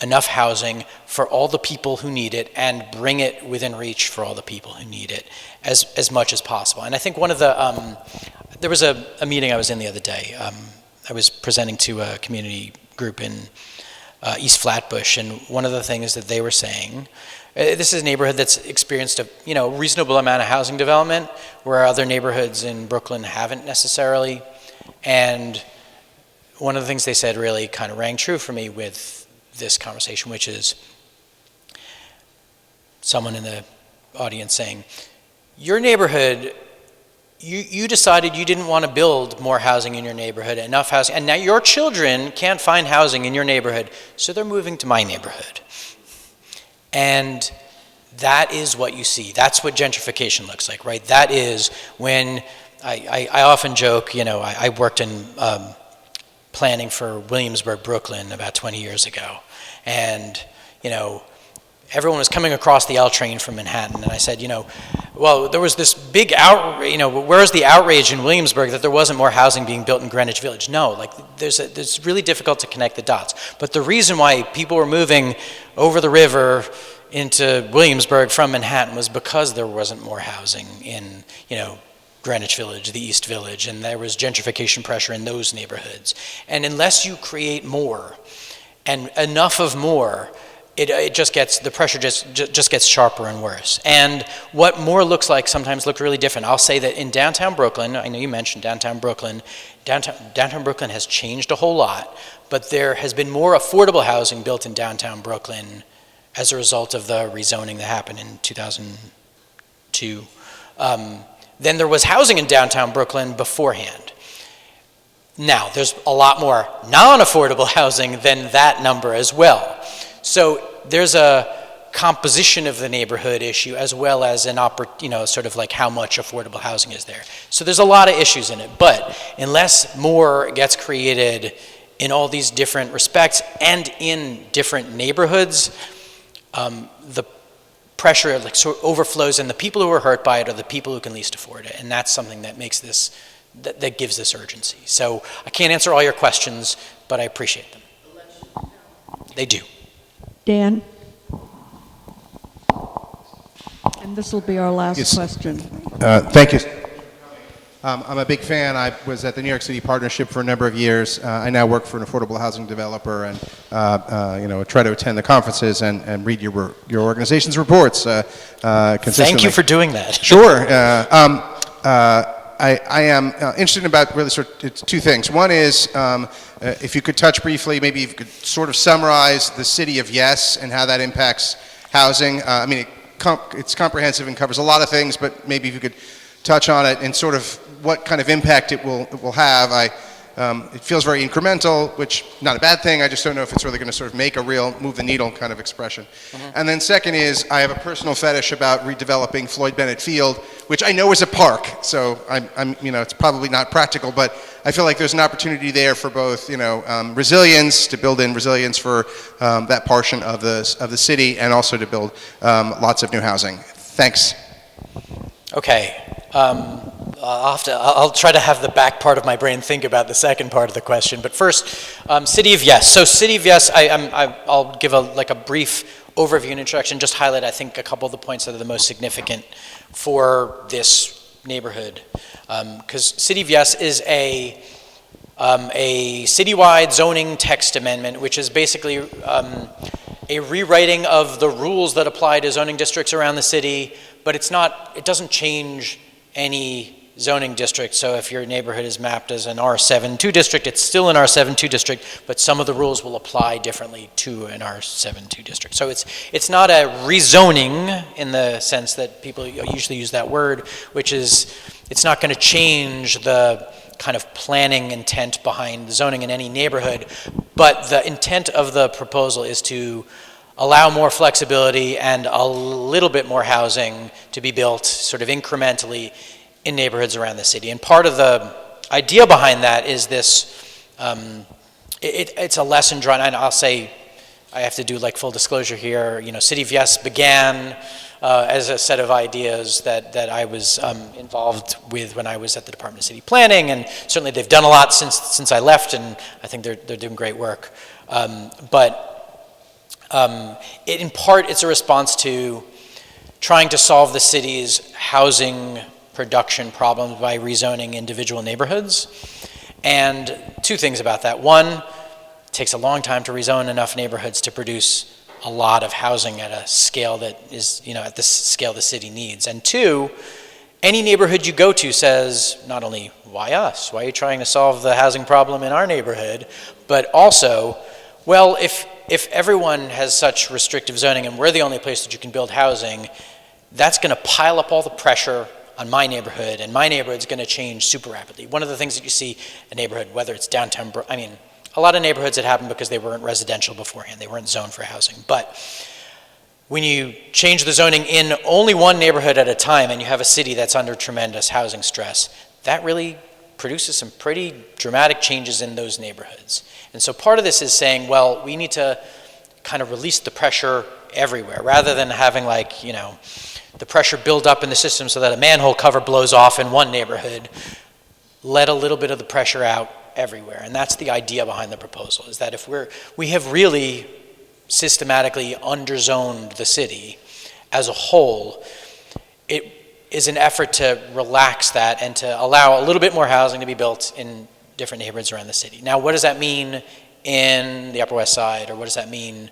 enough housing for all the people who need it and bring it within reach for all the people who need it as much as possible? And I think one of the, there was a meeting I was in the other day. I was presenting to a community group in East Flatbush, and one of the things that they were saying, this is a neighborhood that's experienced a reasonable amount of housing development, where other neighborhoods in Brooklyn haven't necessarily. And one of the things they said really kind of rang true for me with this conversation, which is someone in the audience saying, your neighborhood, you decided you didn't want to build more housing in your neighborhood, enough housing, and now your children can't find housing in your neighborhood, so they're moving to my neighborhood. And that is what you see. That's what gentrification looks like, right? That is when, I often joke, I worked in planning for Williamsburg, Brooklyn about 20 years ago. And, everyone was coming across the L train from Manhattan, and I said, well, there was this big where's the outrage in Williamsburg that there wasn't more housing being built in Greenwich Village? No, like it's really difficult to connect the dots. But the reason why people were moving over the river into Williamsburg from Manhattan was because there wasn't more housing in, Greenwich Village, the East Village, and there was gentrification pressure in those neighborhoods. And unless you create more and enough of more, the pressure just gets sharper and worse. And what more looks like sometimes look really different. I'll say that in downtown Brooklyn, I know you mentioned downtown Brooklyn has changed a whole lot, but there has been more affordable housing built in downtown Brooklyn as a result of the rezoning that happened in 2002. Then there was housing in downtown Brooklyn beforehand. Now, there's a lot more non-affordable housing than that number as well. So there's a composition of the neighborhood issue as well as sort of like how much affordable housing is there. So there's a lot of issues in it, but unless more gets created in all these different respects and in different neighborhoods, the pressure like sort of overflows, and the people who are hurt by it are the people who can least afford it, and that's something that makes this, that gives this urgency. So I can't answer all your questions, but I appreciate them. They do. Dan? And this will be our last Yes. question. Thank you. I'm a big fan. I was at the New York City Partnership for a number of years. I now work for an affordable housing developer, and try to attend the conferences and read your organization's reports consistently. Thank you for doing that. Sure. I am interested in about really it's two things. One is if you could touch briefly, maybe you could sort of summarize the city of Yes and how that impacts housing. I mean, it's comprehensive and covers a lot of things, but maybe if you could touch on it and sort of what kind of impact it will have. It feels very incremental, which not a bad thing. I just don't know if it's really going to sort of make a real move the needle kind of expression. And then second is I have a personal fetish about redeveloping Floyd Bennett Field, which I know is a park, so I'm it's probably not practical, but I feel like there's an opportunity there for both resilience, to build in resilience for that portion of the city, and also to build lots of new housing. Thanks. Okay. I'll try to have the back part of my brain think about the second part of the question. But first, City of Yes. So City of Yes, I'll give a brief overview and introduction, just highlight, I think, a couple of the points that are the most significant for this neighborhood. Because City of Yes is a citywide zoning text amendment, which is basically a rewriting of the rules that apply to zoning districts around the city, but it doesn't change any zoning district. So if your neighborhood is mapped as an R7-2 district, it's still an R7-2 district, but some of the rules will apply differently to an R7-2 district. So it's not a rezoning in the sense that people usually use that word, which is it's not going to change the kind of planning intent behind the zoning in any neighborhood, but the intent of the proposal is to allow more flexibility and a little bit more housing to be built sort of incrementally in neighborhoods around the city. And part of the idea behind that is this, it's a lesson drawn, and I'll say, I have to do full disclosure here, City of Yes began as a set of ideas that I was involved with when I was at the Department of City Planning, and certainly they've done a lot since I left, and I think they're doing great work. In part, it's a response to trying to solve the city's housing production problems by rezoning individual neighborhoods. And two things about that. One, it takes a long time to rezone enough neighborhoods to produce a lot of housing at a scale that is, at the scale the city needs. And two, any neighborhood you go to says, not only, why us? Why are you trying to solve the housing problem in our neighborhood? But also, well, if everyone has such restrictive zoning and we're the only place that you can build housing, that's going to pile up all the pressure on my neighborhood, and my neighborhood's going to change super rapidly. One of the things that you see in a neighborhood, whether it's downtown, a lot of neighborhoods that happened because they weren't residential beforehand, they weren't zoned for housing. But when you change the zoning in only one neighborhood at a time and you have a city that's under tremendous housing stress, that really produces some pretty dramatic changes in those neighborhoods. And so part of this is saying, well, we need to kind of release the pressure everywhere, rather than having the pressure build up in the system so that a manhole cover blows off in one neighborhood. Let a little bit of the pressure out everywhere. And that's the idea behind the proposal, is that if we have really systematically underzoned the city as a whole, it is an effort to relax that and to allow a little bit more housing to be built in different neighborhoods around the city. Now, what does that mean in the Upper West Side, or what does that mean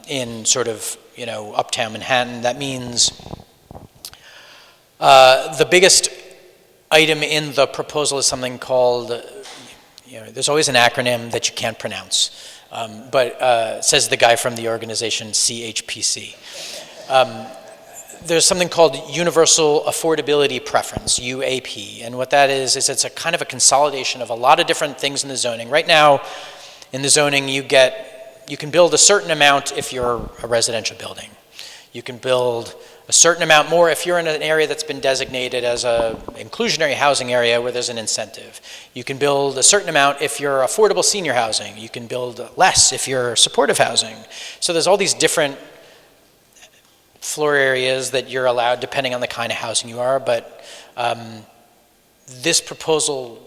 in sort of, uptown Manhattan? That means the biggest item in the proposal is something called, there's always an acronym that you can't pronounce, but says the guy from the organization CHPC. There's something called Universal Affordability Preference, UAP, and what that is it's a kind of a consolidation of a lot of different things in the zoning. Right now, in the zoning, you can build a certain amount if you're a residential building. You can build a certain amount more if you're in an area that's been designated as an inclusionary housing area where there's an incentive. You can build a certain amount if you're affordable senior housing. You can build less if you're supportive housing. So there's all these different floor areas that you're allowed depending on the kind of housing you are, but this proposal,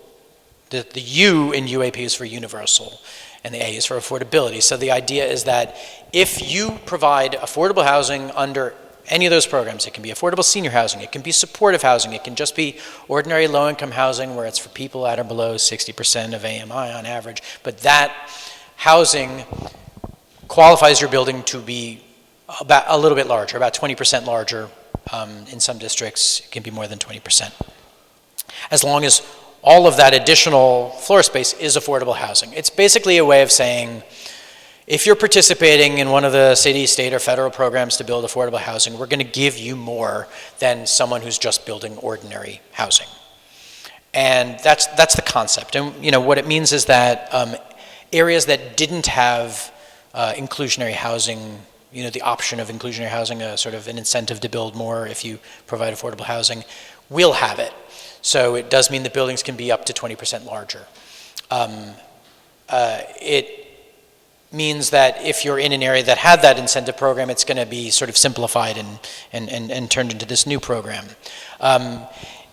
the U in UAP is for universal, and the A is for affordability. So the idea is that if you provide affordable housing under any of those programs, it can be affordable senior housing, it can be supportive housing, it can just be ordinary low-income housing where it's for people at or below 60% of AMI on average, but that housing qualifies your building to be about a little bit larger, about 20% larger. In some districts, it can be more than 20%. As long as all of that additional floor space is affordable housing. It's basically a way of saying, if you're participating in one of the city, state, or federal programs to build affordable housing, we're going to give you more than someone who's just building ordinary housing. And that's the concept. And what it means is that areas that didn't have inclusionary housing, the option of inclusionary housing, sort of an incentive to build more if you provide affordable housing, will have it. So it does mean the buildings can be up to 20% larger. It means that if you're in an area that had that incentive program, it's going to be sort of simplified and turned into this new program.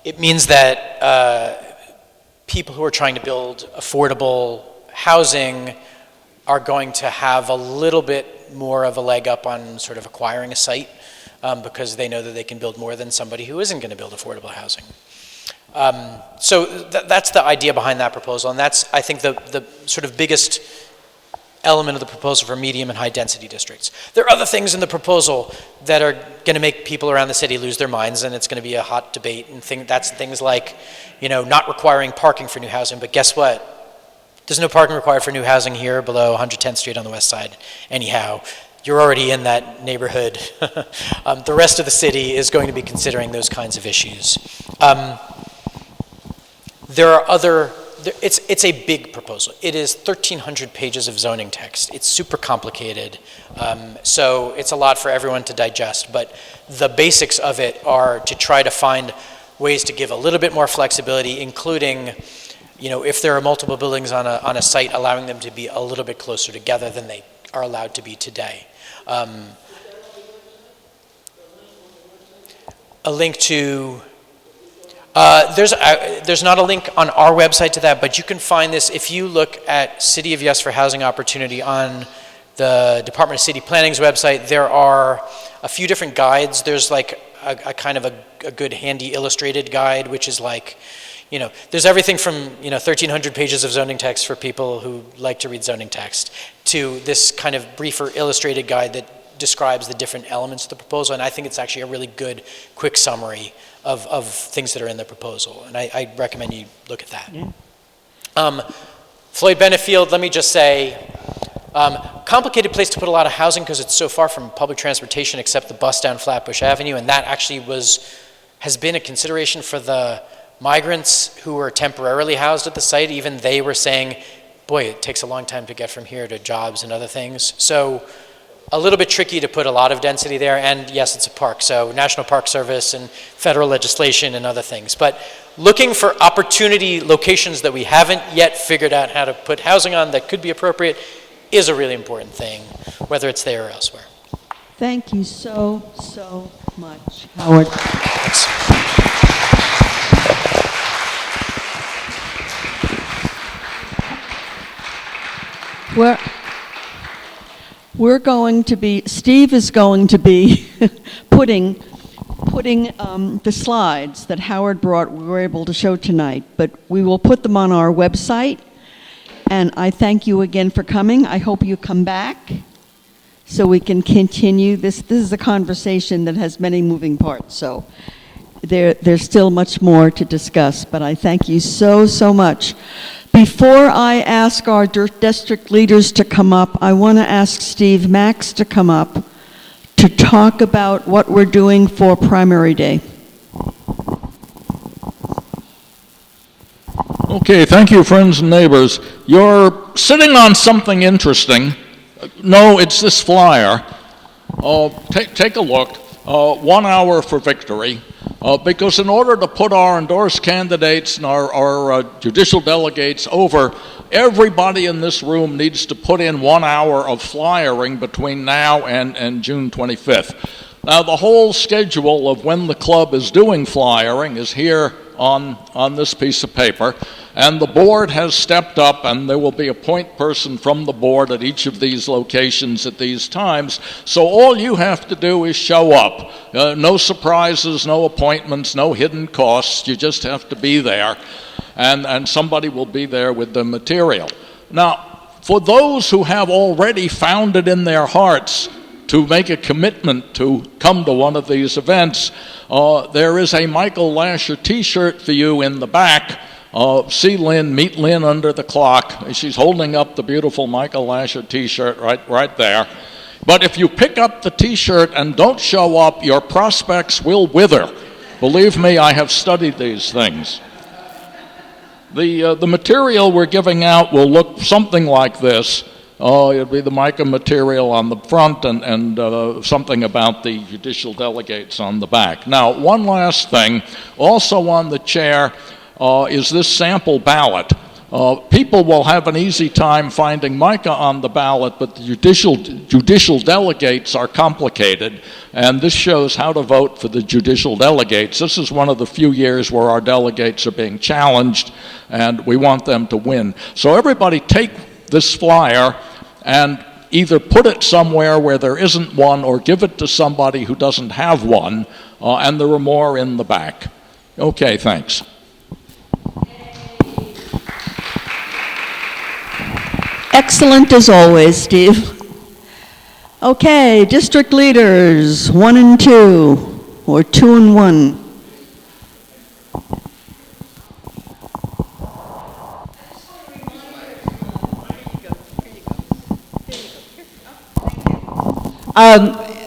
It means that people who are trying to build affordable housing are going to have a little bit more of a leg up on sort of acquiring a site because they know that they can build more than somebody who isn't going to build affordable housing. So that's the idea behind that proposal, and that's, I think, the sort of biggest element of the proposal for medium and high density districts. There are other things in the proposal that are going to make people around the city lose their minds, and it's going to be a hot debate, and that's things like, not requiring parking for new housing, but guess what? There's no parking required for new housing here below 110th Street on the west side. Anyhow, you're already in that neighborhood. The rest of the city is going to be considering those kinds of issues. There are other, it's a big proposal. It is 1,300 pages of zoning text. It's super complicated, so it's a lot for everyone to digest, but the basics of it are to try to find ways to give a little bit more flexibility, including, if there are multiple buildings on a site, allowing them to be a little bit closer together than they are allowed to be today. A link to... there's not a link on our website to that, but you can find this if you look at City of Yes for Housing Opportunity on the Department of City Planning's website. There are a few different guides. There's like a kind of a good handy illustrated guide, which is like, there's everything from 1,300 pages of zoning text for people who like to read zoning text to this kind of briefer illustrated guide that describes the different elements of the proposal, and I think it's actually a really good quick summary of things that are in the proposal, and I recommend you look at that. Yeah. Floyd Benefield, let me just say, complicated place to put a lot of housing because it's so far from public transportation except the bus down Flatbush Avenue, and that actually has been a consideration for the migrants who were temporarily housed at the site. Even they were saying, boy, it takes a long time to get from here to jobs and other things. So a little bit tricky to put a lot of density there, and yes, it's a park, so National Park Service and federal legislation and other things. But looking for opportunity locations that we haven't yet figured out how to put housing on that could be appropriate is a really important thing, whether it's there or elsewhere. Thank you so much, Howard. Thanks. Steve is going to be putting the slides that Howard brought, we were able to show tonight, but we will put them on our website, and I thank you again for coming. I hope you come back so we can continue. This is a conversation that has many moving parts, so there's still much more to discuss, but I thank you so much. Before I ask our district leaders to come up, I want to ask Steve Max to come up to talk about what we're doing for Primary Day. Okay, thank you, friends and neighbors. You're sitting on something interesting. No, it's this flyer. Take a look. 1 hour for victory. Because in order to put our endorsed candidates and our judicial delegates over, everybody in this room needs to put in 1 hour of flyering between now and June 25th. Now, the whole schedule of when the club is doing flyering is here on this piece of paper, and the board has stepped up, and there will be a point person from the board at each of these locations at these times, so all you have to do is show up. No surprises, no appointments, no hidden costs, you just have to be there, and somebody will be there with the material. Now, for those who have already found it in their hearts to make a commitment to come to one of these events, there is a Michael Lasher t-shirt for you in the back. See Lynn, meet Lynn under the clock. She's holding up the beautiful Michael Lasher t-shirt right there. But if you pick up the t-shirt and don't show up, your prospects will wither. Believe me, I have studied these things. The material we're giving out will look something like this. It'll be the mica material on the front and something about the judicial delegates on the back. Now, one last thing, also on the chair is this sample ballot. People will have an easy time finding mica on the ballot, but the judicial delegates are complicated, and this shows how to vote for the judicial delegates. This is one of the few years where our delegates are being challenged, and we want them to win. So everybody take this flyer and either put it somewhere where there isn't one or give it to somebody who doesn't have one, and there are more in the back. Okay, thanks. Excellent as always, Steve. Okay, district leaders, 1 and 2, or 2 and 1.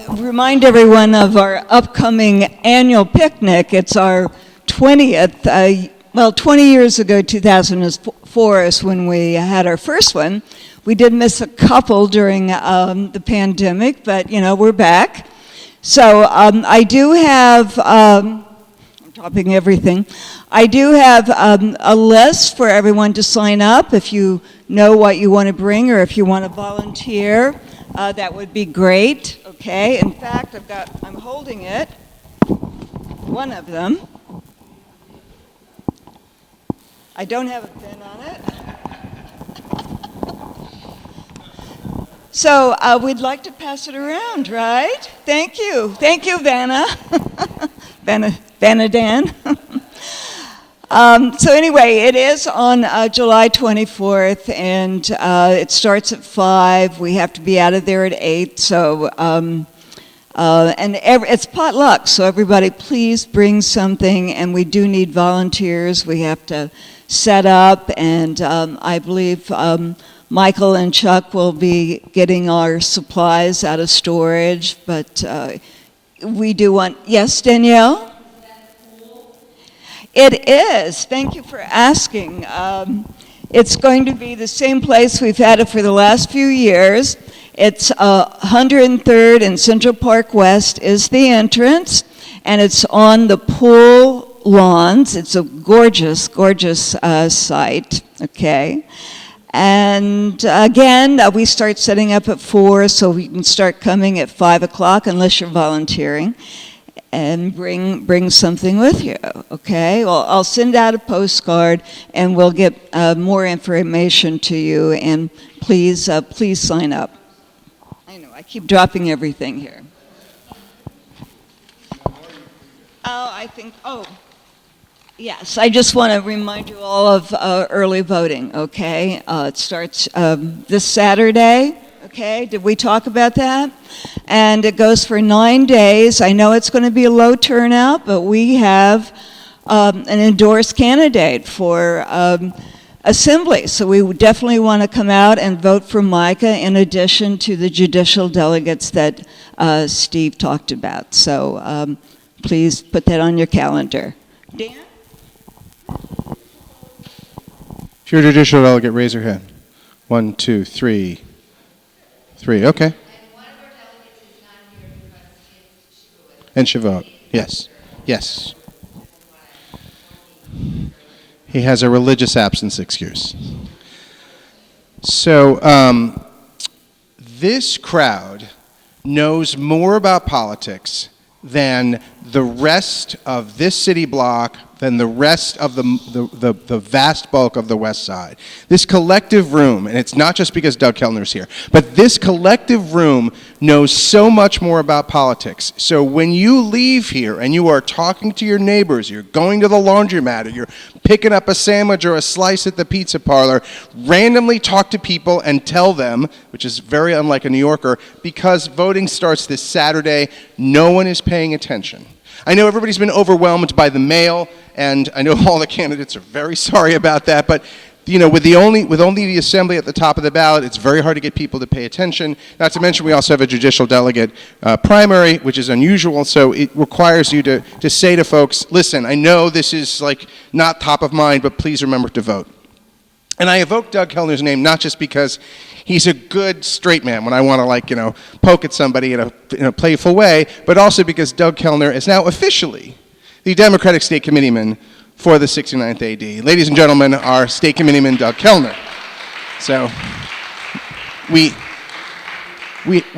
Remind everyone of our upcoming annual picnic. It's our 20th. 20 years ago, 2004 is when we had our first one. We did miss a couple during the pandemic, but we're back. So I do have, I'm dropping everything. I do have a list for everyone to sign up if you know what you want to bring or if you want to volunteer. That would be great, okay? In fact, I'm holding it, one of them. I don't have a pin on it. So we'd like to pass it around, right? Thank you. Thank you, Vanna. Vanna Dan. So anyway, it is on July 24th, and it starts at 5. We have to be out of there at 8. So, it's potluck. So everybody, please bring something. And we do need volunteers. We have to set up, and I believe Michael and Chuck will be getting our supplies out of storage. But we do want. Yes, Danielle. It is. Thank you for asking. It's going to be the same place we've had it for the last few years. It's 103rd and Central Park West is the entrance, and it's on the pool lawns. It's a gorgeous, gorgeous site, okay? And again, we start setting up at 4, so we can start coming at 5 o'clock unless you're volunteering. And bring something with you, okay? Well, I'll send out a postcard, and we'll get more information to you. And please sign up. I know I keep dropping everything here. Yes. I just want to remind you all of early voting. Okay, it starts this Saturday. Okay, did we talk about that? And it goes for 9 days. I know it's going to be a low turnout, but we have an endorsed candidate for assembly. So we definitely want to come out and vote for Micah in addition to the judicial delegates that Steve talked about. So please put that on your calendar. Dan? If you're a judicial delegate, raise your hand. 1, 2, 3. 3, okay. And one of our delegates is not here because And should vote. Yes. Yes. He has a religious absence excuse. So this crowd knows more about politics than the rest of this city block, than the rest of the vast bulk of the West Side. This collective room, and it's not just because Doug Kellner's here, but this collective room knows so much more about politics. So when you leave here and you are talking to your neighbors, you're going to the laundromat, or you're picking up a sandwich or a slice at the pizza parlor, randomly talk to people and tell them, which is very unlike a New Yorker, because voting starts this Saturday, no one is paying attention. I know everybody's been overwhelmed by the mail, and I know all the candidates are very sorry about that, but with only the assembly at the top of the ballot, it's very hard to get people to pay attention. Not to mention we also have a judicial delegate primary, which is unusual, so it requires you to say to folks, listen, I know this is not top of mind, but please remember to vote. And I evoke Doug Kellner's name not just because he's a good straight man when I want to poke at somebody in a playful way, but also because Doug Kellner is now officially the Democratic State Committeeman for the 69th AD. Ladies and gentlemen, our State Committeeman, Doug Kellner. So we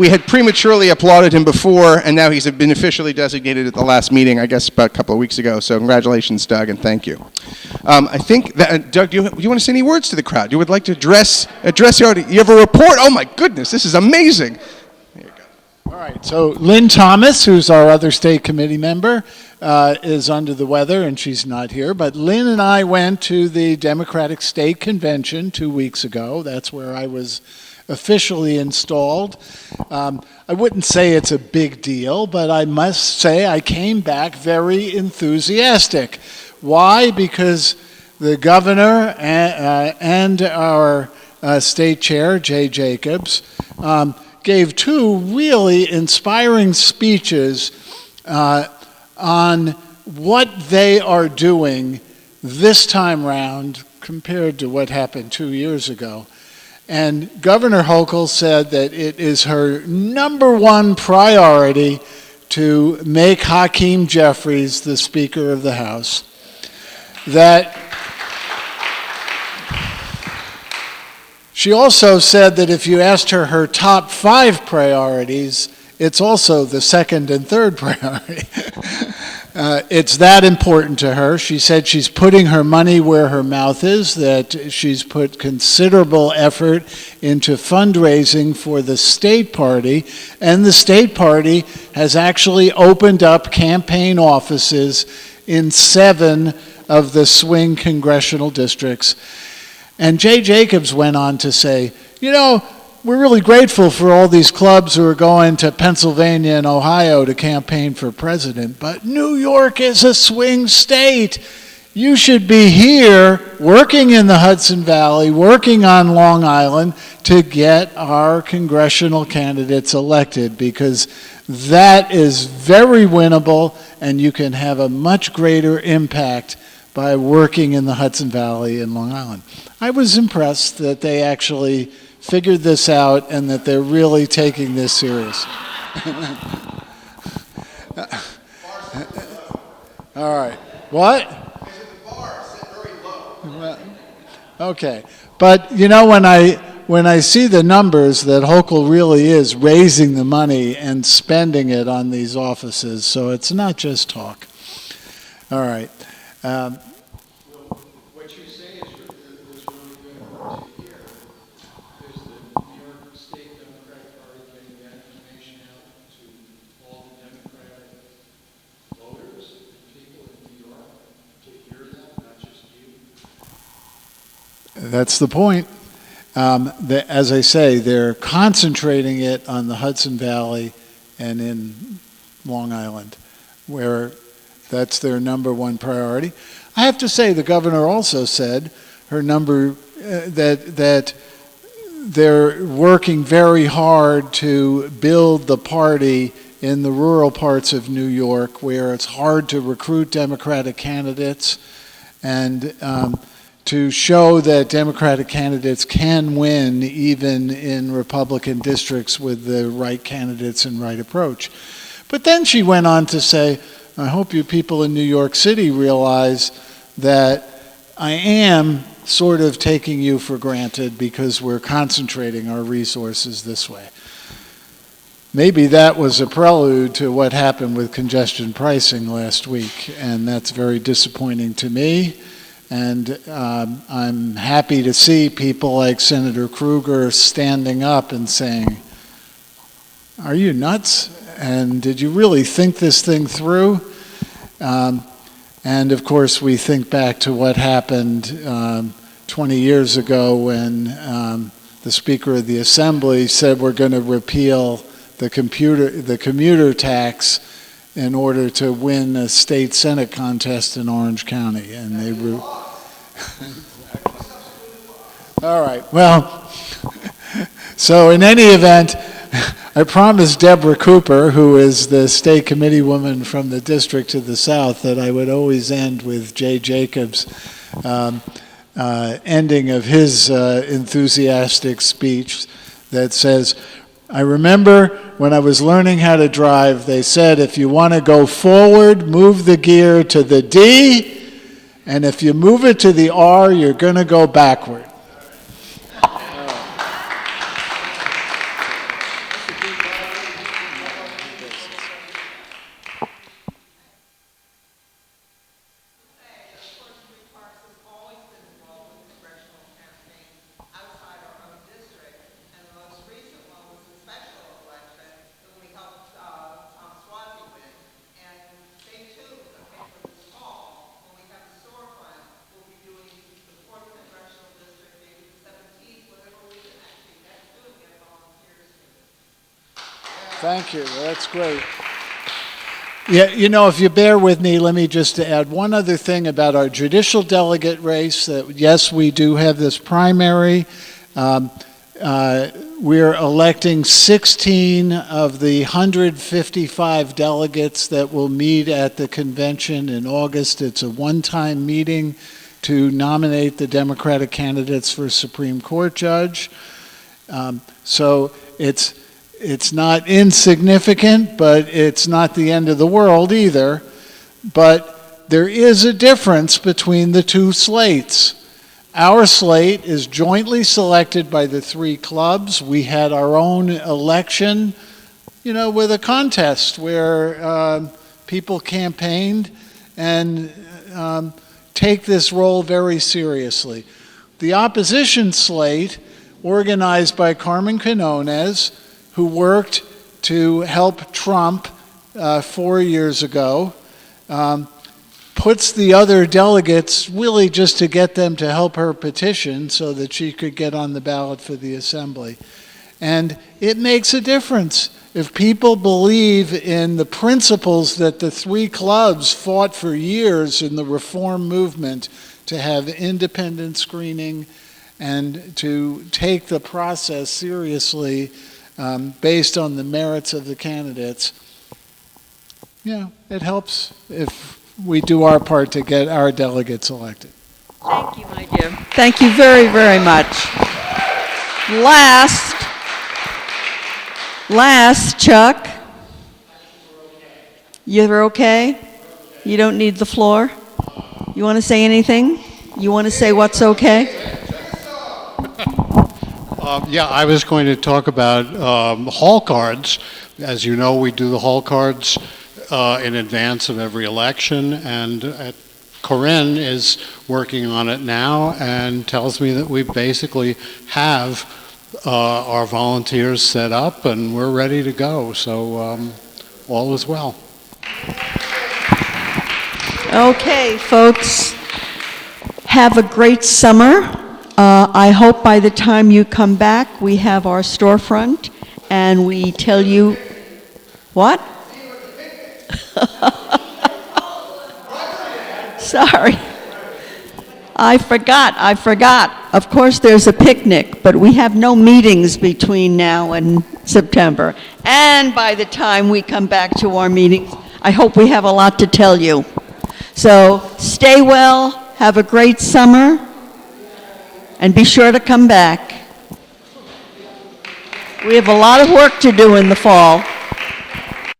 had prematurely applauded him before, and now he's been officially designated at the last meeting, I guess about a couple of weeks ago. So congratulations, Doug, and thank you. I think that, Doug, do you want to say any words to the crowd? You would like to address the audience? You have a report? Oh my goodness, this is amazing. There you go. All right, so Lynn Thomas, who's our other state committee member, is under the weather and she's not here. But Lynn and I went to the Democratic State Convention 2 weeks ago. That's where I was officially installed. I wouldn't say it's a big deal, but I must say I came back very enthusiastic. Why? Because the governor and our state chair, Jay Jacobs, gave 2 really inspiring speeches on what they are doing this time round compared to what happened 2 years ago. And Governor Hochul said that it is her #1 priority to make Hakeem Jeffries the Speaker of the House. That she also said that if you asked her top 5 priorities, it's also the 2nd and 3rd priority. It's that important to her. She said she's putting her money where her mouth is, that she's put considerable effort into fundraising for the state party, and the state party has actually opened up campaign offices in 7 of the swing congressional districts. And Jay Jacobs went on to say, we're really grateful for all these clubs who are going to Pennsylvania and Ohio to campaign for president, but New York is a swing state. You should be here working in the Hudson Valley, working on Long Island to get our congressional candidates elected, because that is very winnable and you can have a much greater impact by working in the Hudson Valley and Long Island. I was impressed that they actually figured this out and that they're really taking this serious. All right. What? Okay. But when I see the numbers that Hochul really is raising the money and spending it on these offices, so it's not just talk. All right. What you say is really good to hear. There's the New York State Democratic Party getting that information out to all the Democratic voters and people in New York to hear that, not just you. That's the point. As I say, they're concentrating it on the Hudson Valley and in Long Island, where that's their #1 priority. I have to say, the governor also said that they're working very hard to build the party in the rural parts of New York, where it's hard to recruit Democratic candidates, and to show that Democratic candidates can win even in Republican districts with the right candidates and right approach. But then she went on to say, I hope you people in New York City realize that I am sort of taking you for granted because we're concentrating our resources this way. maybe that was a prelude to what happened with congestion pricing last week, and that's very disappointing to me. And I'm happy to see people like Senator Kruger standing up and saying, "Are you nuts? And did you really think this thing through?" And of course, we think back to what happened 20 years ago when the Speaker of the Assembly said we're going to repeal the commuter tax in order to win a state Senate contest in Orange County, and they all right, well, so in any event, I promised Deborah Cooper, who is the state committee woman from the district to the south, that I would always end with Jay Jacobs' ending of his enthusiastic speech that says, "I remember when I was learning how to drive, they said if you want to go forward, move the gear to the D, and if you move it to the R, you're going to go backward." Thank you. That's great. Yeah, you know, if you bear with me, let me just add one other thing about our judicial delegate race. That yes, we do have this primary. We're electing 16 of the 155 delegates that will meet at the convention in August. It's a one-time meeting to nominate the Democratic candidates for Supreme Court judge. So it's not insignificant, but it's not the end of the world either. But there is a difference between the two slates. Our slate is jointly selected by the three clubs. We had our own election, with a contest where people campaigned and take this role very seriously. The opposition slate, organized by Carmen Quinones, who worked to help Trump 4 years ago, puts the other delegates really just to get them to help her petition so that she could get on the ballot for the assembly. And it makes a difference. If people believe in the principles that the three clubs fought for years in the reform movement, to have independent screening and to take the process seriously, based on the merits of the candidates, it helps if we do our part to get our delegates elected. Thank you, my dear. Thank you very, very much. Last, Chuck. You're okay? You don't need the floor? You want to say anything? You want to say what's okay? Yeah, I was going to talk about hall cards. As you know, we do the hall cards in advance of every election, and Corinne is working on it now and tells me that we basically have our volunteers set up and we're ready to go. So all is well. Okay, folks, have a great summer. I hope by the time you come back, we have our storefront and we tell you, what? Sorry. I forgot. Of course, there's a picnic, but we have no meetings between now and September. And by the time we come back to our meetings, I hope we have a lot to tell you. So stay well, have a great summer, and be sure to come back. We have a lot of work to do in the fall.